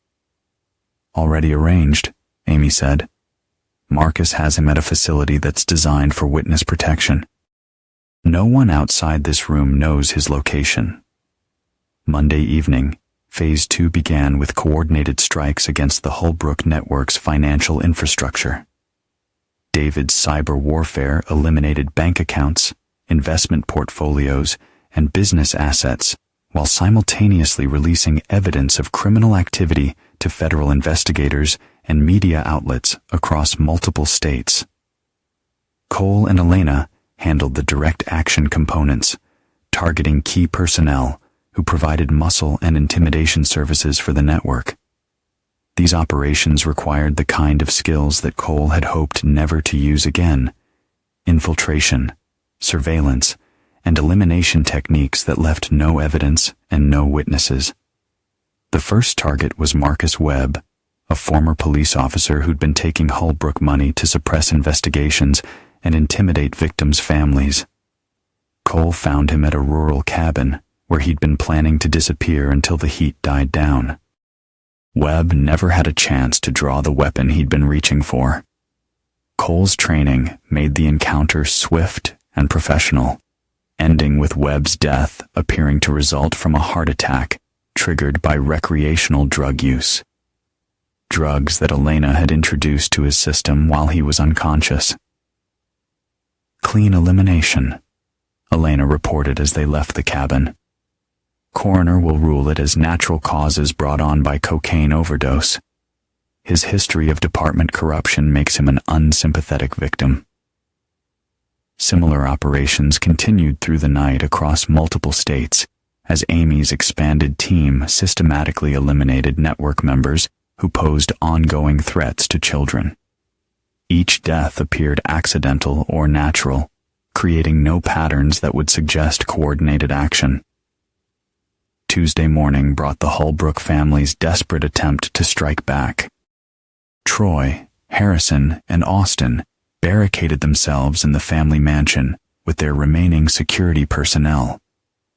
Already arranged, Amy said. Marcus has him at a facility that's designed for witness protection. No one outside this room knows his location. Monday evening, Phase 2 began with coordinated strikes against the Holbrook Network's financial infrastructure. David's cyber warfare eliminated bank accounts, investment portfolios, and business assets, while simultaneously releasing evidence of criminal activity to federal investigators and media outlets across multiple states. Cole and Elena handled the direct action components, targeting key personnel who provided muscle and intimidation services for the network. These operations required the kind of skills that Cole had hoped never to use again: infiltration, surveillance, and elimination techniques that left no evidence and no witnesses. The first target was Marcus Webb, a former police officer who'd been taking Holbrook money to suppress investigations and intimidate victims' families. Cole found him at a rural cabin where he'd been planning to disappear until the heat died down. Webb never had a chance to draw the weapon he'd been reaching for. Cole's training made the encounter swift and professional, ending with Webb's death appearing to result from a heart attack triggered by recreational drug use. Drugs that Elena had introduced to his system while he was unconscious. Clean elimination, Elena reported as they left the cabin. Coroner will rule it as natural causes brought on by cocaine overdose. His history of department corruption makes him an unsympathetic victim. Similar operations continued through the night across multiple states as Amy's expanded team systematically eliminated network members who posed ongoing threats to children. Each death appeared accidental or natural, creating no patterns that would suggest coordinated action. Tuesday morning brought the Holbrook family's desperate attempt to strike back. Troy, Harrison, and Austin barricaded themselves in the family mansion with their remaining security personnel,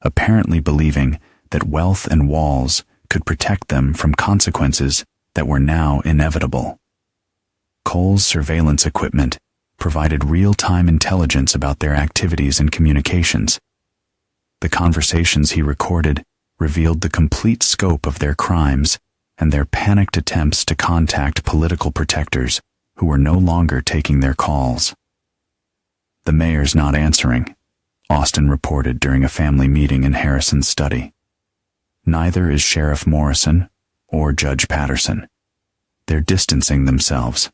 apparently believing that wealth and walls could protect them from consequences that were now inevitable. Cole's surveillance equipment provided real-time intelligence about their activities and communications. The conversations he recorded revealed the complete scope of their crimes and their panicked attempts to contact political protectors who were no longer taking their calls. "The mayor's not answering," Austin reported during a family meeting in Harrison's study. "Neither is Sheriff Morrison or Judge Patterson. They're distancing themselves.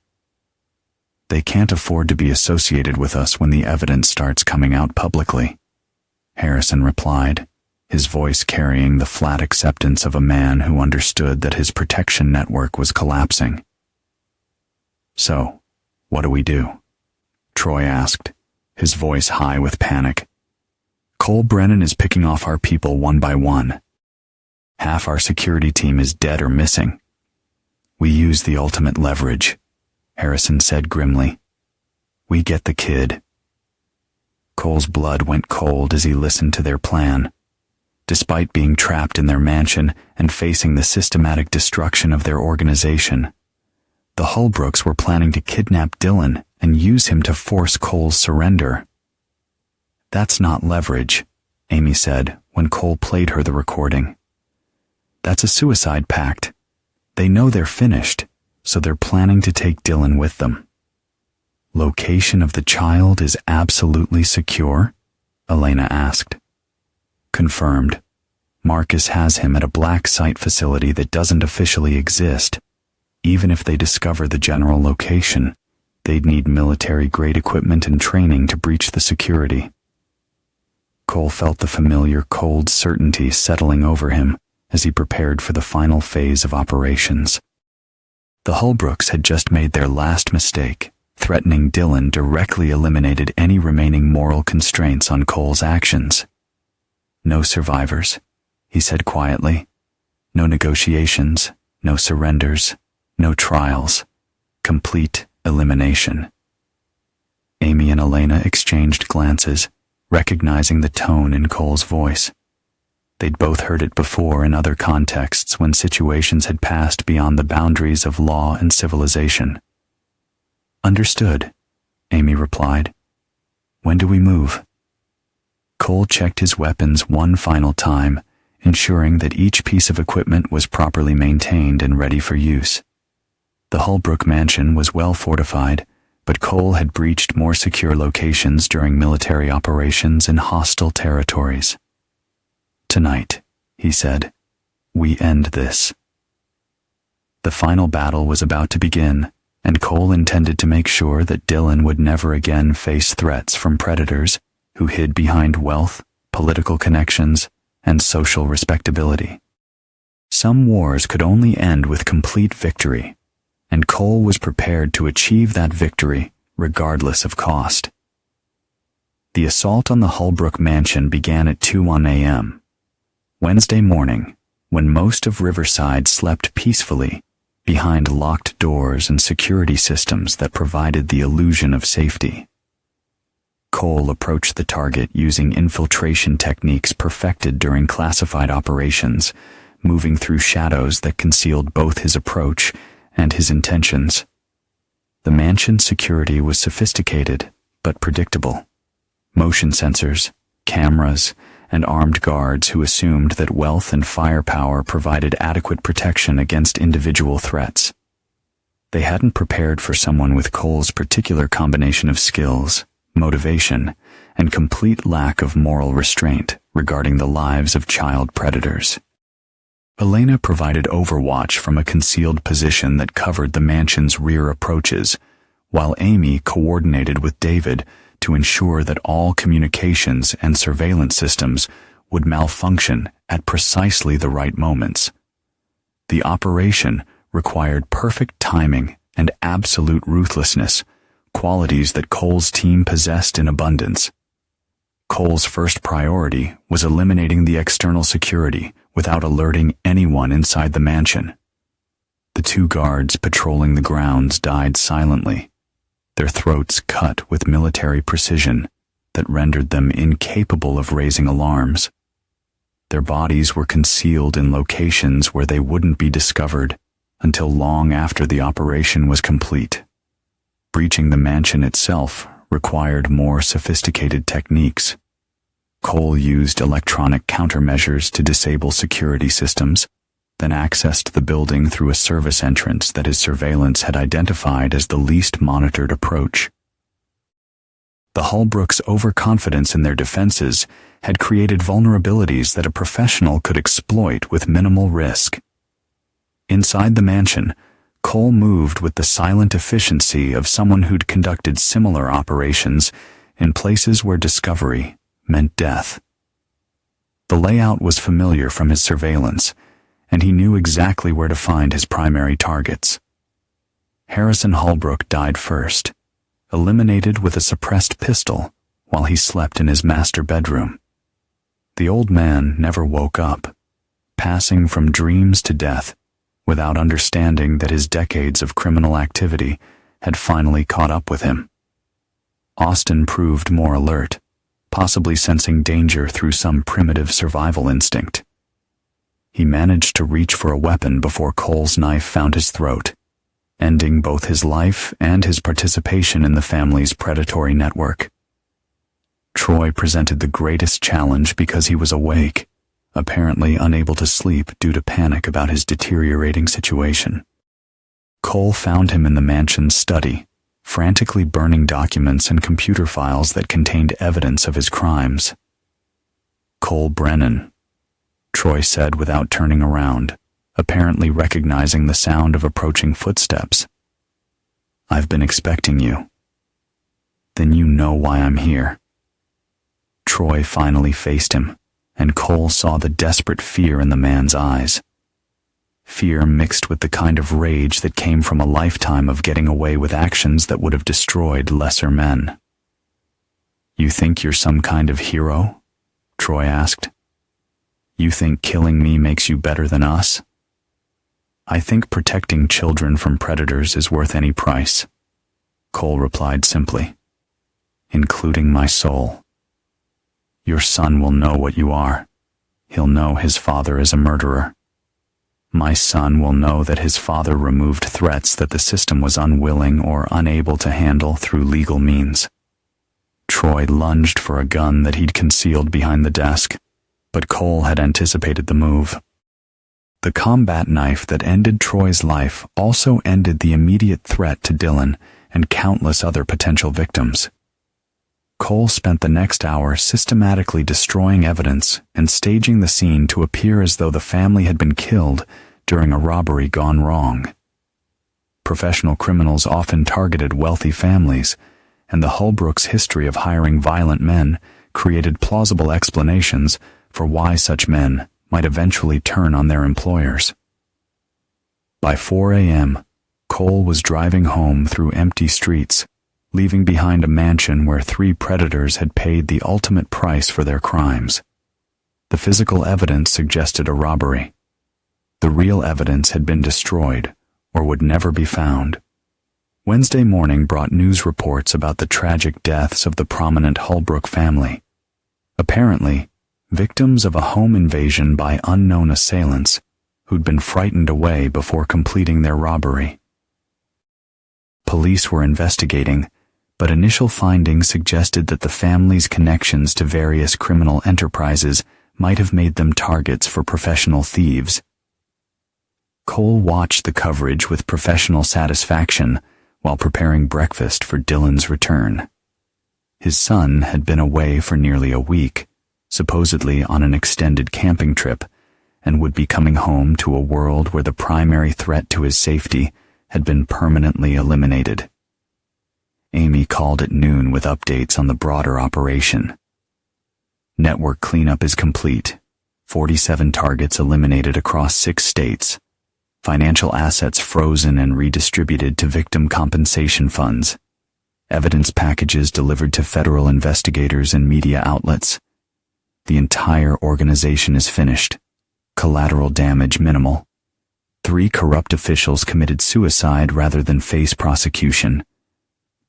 They can't afford to be associated with us when the evidence starts coming out publicly," Harrison replied, his voice carrying the flat acceptance of a man who understood that his protection network was collapsing. "So, what do we do?" Troy asked, his voice high with panic. "Cole Brennan is picking off our people one by one. Half our security team is dead or missing. We use the ultimate leverage," Harrison said grimly. "We get the kid." Cole's blood went cold as he listened to their plan. Despite being trapped in their mansion and facing the systematic destruction of their organization, the Holbrooks were planning to kidnap Dylan and use him to force Cole's surrender. "That's not leverage," Amy said when Cole played her the recording. "That's a suicide pact. They know they're finished, so they're planning to take Dylan with them." "Location of the child is absolutely secure?" Elena asked. Confirmed. Marcus has him at a black site facility that doesn't officially exist. Even if they discover the general location, they'd need military-grade equipment and training to breach the security. Cole felt the familiar cold certainty settling over him as he prepared for the final phase of operations. The Holbrooks had just made their last mistake. Threatening Dylan directly eliminated any remaining moral constraints on Cole's actions. No survivors, he said quietly. No negotiations, no surrenders, no trials. Complete elimination. Amy and Elena exchanged glances, recognizing the tone in Cole's voice. They'd both heard it before in other contexts when situations had passed beyond the boundaries of law and civilization. Understood, Amy replied. When do we move? Cole checked his weapons one final time, ensuring that each piece of equipment was properly maintained and ready for use. The Holbrook mansion was well fortified, but Cole had breached more secure locations during military operations in hostile territories. Tonight, he said, we end this. The final battle was about to begin, and Cole intended to make sure that Dylan would never again face threats from predators who hid behind wealth, political connections, and social respectability. Some wars could only end with complete victory, and Cole was prepared to achieve that victory regardless of cost. The assault on the Holbrook mansion began at 2:01 a.m. Wednesday morning, when most of Riverside slept peacefully behind locked doors and security systems that provided the illusion of safety. Cole approached the target using infiltration techniques perfected during classified operations, moving through shadows that concealed both his approach and his intentions. The mansion's security was sophisticated but predictable. Motion sensors, cameras, and armed guards who assumed that wealth and firepower provided adequate protection against individual threats. They hadn't prepared for someone with Cole's particular combination of skills, motivation, and complete lack of moral restraint regarding the lives of child predators. Elena provided overwatch from a concealed position that covered the mansion's rear approaches, while Amy coordinated with David to ensure that all communications and surveillance systems would malfunction at precisely the right moments. The operation required perfect timing and absolute ruthlessness, qualities that Cole's team possessed in abundance. Cole's first priority was eliminating the external security without alerting anyone inside the mansion. The two guards patrolling the grounds died silently, their throats cut with military precision that rendered them incapable of raising alarms. Their bodies were concealed in locations where they wouldn't be discovered until long after the operation was complete. Breaching the mansion itself required more sophisticated techniques. Cole used electronic countermeasures to disable security systems, then accessed the building through a service entrance that his surveillance had identified as the least monitored approach. The Holbrooks' overconfidence in their defenses had created vulnerabilities that a professional could exploit with minimal risk. Inside the mansion, Cole moved with the silent efficiency of someone who'd conducted similar operations in places where discovery meant death. The layout was familiar from his surveillance, and he knew exactly where to find his primary targets. Harrison Holbrook died first, eliminated with a suppressed pistol while he slept in his master bedroom. The old man never woke up, passing from dreams to death without understanding that his decades of criminal activity had finally caught up with him. Austin proved more alert, possibly sensing danger through some primitive survival instinct. He managed to reach for a weapon before Cole's knife found his throat, ending both his life and his participation in the family's predatory network. Troy presented the greatest challenge because he was awake, apparently unable to sleep due to panic about his deteriorating situation. Cole found him in the mansion's study, frantically burning documents and computer files that contained evidence of his crimes. Cole Brennan, Troy said without turning around, apparently recognizing the sound of approaching footsteps. I've been expecting you. Then you know why I'm here. Troy finally faced him, and Cole saw the desperate fear in the man's eyes. Fear mixed with the kind of rage that came from a lifetime of getting away with actions that would have destroyed lesser men. You think you're some kind of hero? Troy asked. You think killing me makes you better than us? I think protecting children from predators is worth any price, Cole replied simply, including my soul. Your son will know what you are. He'll know his father is a murderer. My son will know that his father removed threats that the system was unwilling or unable to handle through legal means. Troy lunged for a gun that he'd concealed behind the desk, but Cole had anticipated the move. The combat knife that ended Troy's life also ended the immediate threat to Dylan and countless other potential victims. Cole spent the next hour systematically destroying evidence and staging the scene to appear as though the family had been killed during a robbery gone wrong. Professional criminals often targeted wealthy families, and the Holbrook's history of hiring violent men created plausible explanations for why such men might eventually turn on their employers. By 4 a.m., Cole was driving home through empty streets, leaving behind a mansion where 3 predators had paid the ultimate price for their crimes. The physical evidence suggested a robbery. The real evidence had been destroyed or would never be found. Wednesday morning brought news reports about the tragic deaths of the prominent Holbrook family. Apparently, victims of a home invasion by unknown assailants who'd been frightened away before completing their robbery. Police were investigating, but initial findings suggested that the family's connections to various criminal enterprises might have made them targets for professional thieves. Cole watched the coverage with professional satisfaction while preparing breakfast for Dylan's return. His son had been away for nearly a week, supposedly on an extended camping trip, and would be coming home to a world where the primary threat to his safety had been permanently eliminated. Amy called at noon with updates on the broader operation. Network cleanup is complete. 47 targets eliminated across 6 states. Financial assets frozen and redistributed to victim compensation funds. Evidence packages delivered to federal investigators and media outlets. The entire organization is finished. Collateral damage minimal. 3 corrupt officials committed suicide rather than face prosecution.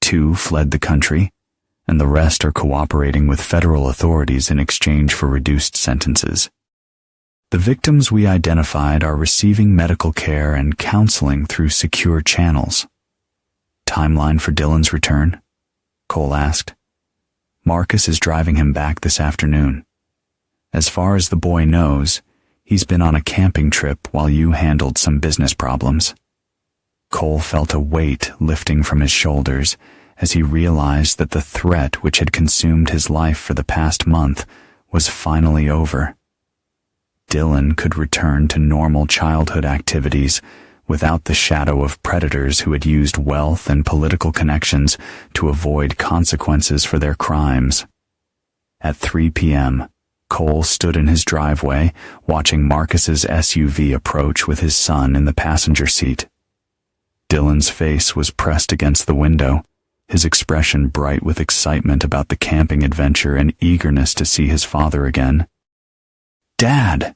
2 fled the country, and the rest are cooperating with federal authorities in exchange for reduced sentences. The victims we identified are receiving medical care and counseling through secure channels. Timeline for Dylan's return? Cole asked. Marcus is driving him back this afternoon. As far as the boy knows, he's been on a camping trip while you handled some business problems. Cole felt a weight lifting from his shoulders as he realized that the threat which had consumed his life for the past month was finally over. Dylan could return to normal childhood activities without the shadow of predators who had used wealth and political connections to avoid consequences for their crimes. At 3 p.m., Cole stood in his driveway, watching Marcus's SUV approach with his son in the passenger seat. Dylan's face was pressed against the window, his expression bright with excitement about the camping adventure and eagerness to see his father again. "Dad!"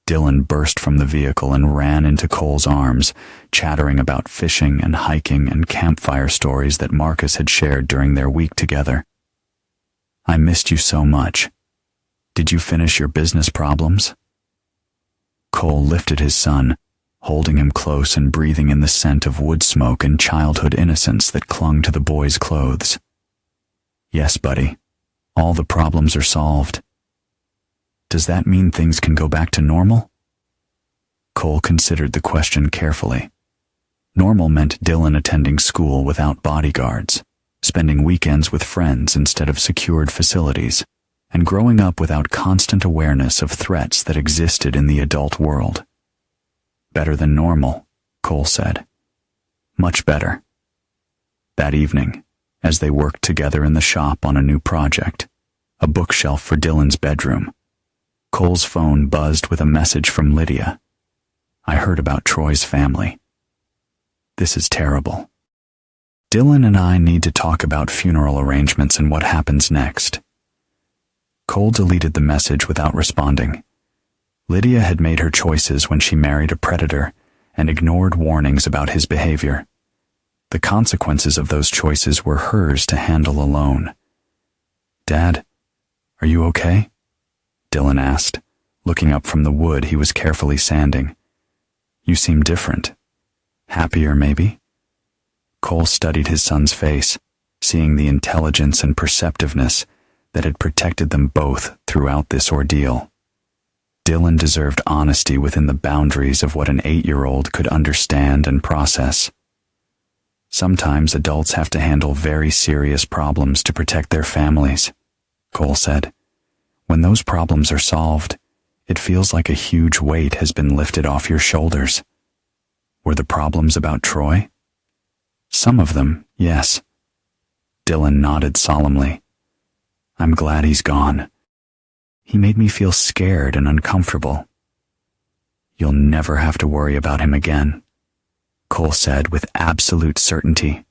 Dylan burst from the vehicle and ran into Cole's arms, chattering about fishing and hiking and campfire stories that Marcus had shared during their week together. "I missed you so much. Did you finish your business problems?" Cole lifted his son, holding him close and breathing in the scent of wood smoke and childhood innocence that clung to the boy's clothes. "Yes, buddy. All the problems are solved." "Does that mean things can go back to normal?" Cole considered the question carefully. Normal meant Dylan attending school without bodyguards, spending weekends with friends instead of secured facilities, and growing up without constant awareness of threats that existed in the adult world. Better than normal, Cole said. Much better. That evening, as they worked together in the shop on a new project, a bookshelf for Dylan's bedroom, Cole's phone buzzed with a message from Lydia. I heard about Troy's family. This is terrible. Dylan and I need to talk about funeral arrangements and what happens next. Cole deleted the message without responding. Lydia had made her choices when she married a predator and ignored warnings about his behavior. The consequences of those choices were hers to handle alone. Dad, are you okay? Dylan asked, looking up from the wood he was carefully sanding. You seem different. Happier, maybe? Cole studied his son's face, seeing the intelligence and perceptiveness that had protected them both throughout this ordeal. Dylan deserved honesty within the boundaries of what an 8-year-old could understand and process. Sometimes adults have to handle very serious problems to protect their families, Cole said. When those problems are solved, it feels like a huge weight has been lifted off your shoulders. Were the problems about Troy? Some of them, yes. Dylan nodded solemnly. I'm glad he's gone. He made me feel scared and uncomfortable. You'll never have to worry about him again, Cole said with absolute certainty.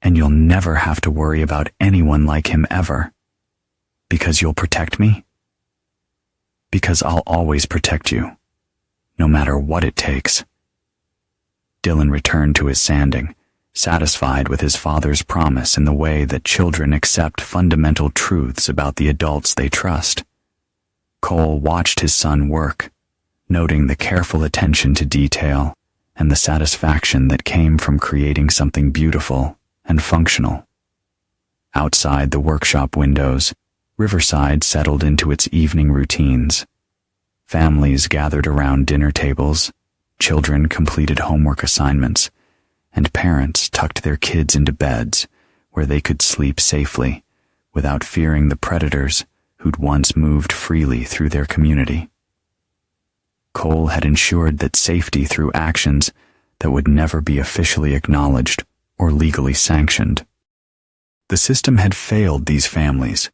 And you'll never have to worry about anyone like him ever. Because you'll protect me? Because I'll always protect you, no matter what it takes. Dylan returned to his sanding, satisfied with his father's promise in the way that children accept fundamental truths about the adults they trust. Cole watched his son work, noting the careful attention to detail and the satisfaction that came from creating something beautiful and functional. Outside the workshop windows, Riverside settled into its evening routines. Families gathered around dinner tables, children completed homework assignments, and parents tucked their kids into beds where they could sleep safely without fearing the predators who'd once moved freely through their community. Cole had ensured that safety through actions that would never be officially acknowledged or legally sanctioned. The system had failed these families,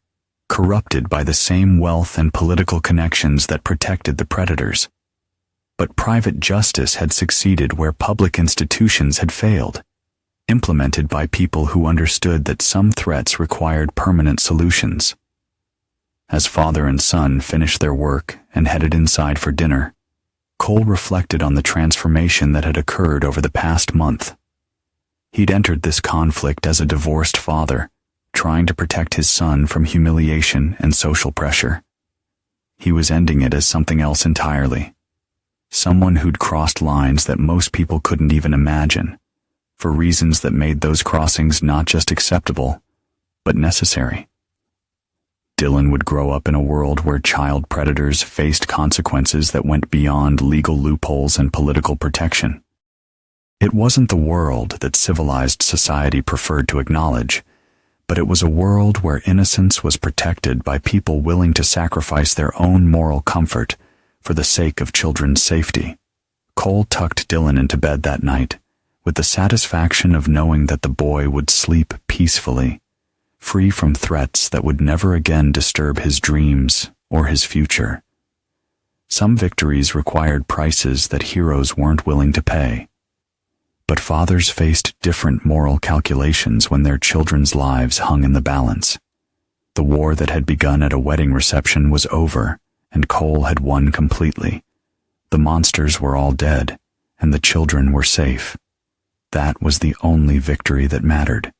corrupted by the same wealth and political connections that protected the predators. But private justice had succeeded where public institutions had failed, implemented by people who understood that some threats required permanent solutions. As father and son finished their work and headed inside for dinner, Cole reflected on the transformation that had occurred over the past month. He'd entered this conflict as a divorced father, trying to protect his son from humiliation and social pressure. He was ending it as something else entirely. Someone who'd crossed lines that most people couldn't even imagine, for reasons that made those crossings not just acceptable, but necessary. Dylan would grow up in a world where child predators faced consequences that went beyond legal loopholes and political protection. It wasn't the world that civilized society preferred to acknowledge, but it was a world where innocence was protected by people willing to sacrifice their own moral comfort for the sake of children's safety. Cole tucked Dylan into bed that night, with the satisfaction of knowing that the boy would sleep peacefully, free from threats that would never again disturb his dreams or his future. Some victories required prices that heroes weren't willing to pay. But fathers faced different moral calculations when their children's lives hung in the balance. The war that had begun at a wedding reception was over, and Cole had won completely. The monsters were all dead, and the children were safe. That was the only victory that mattered.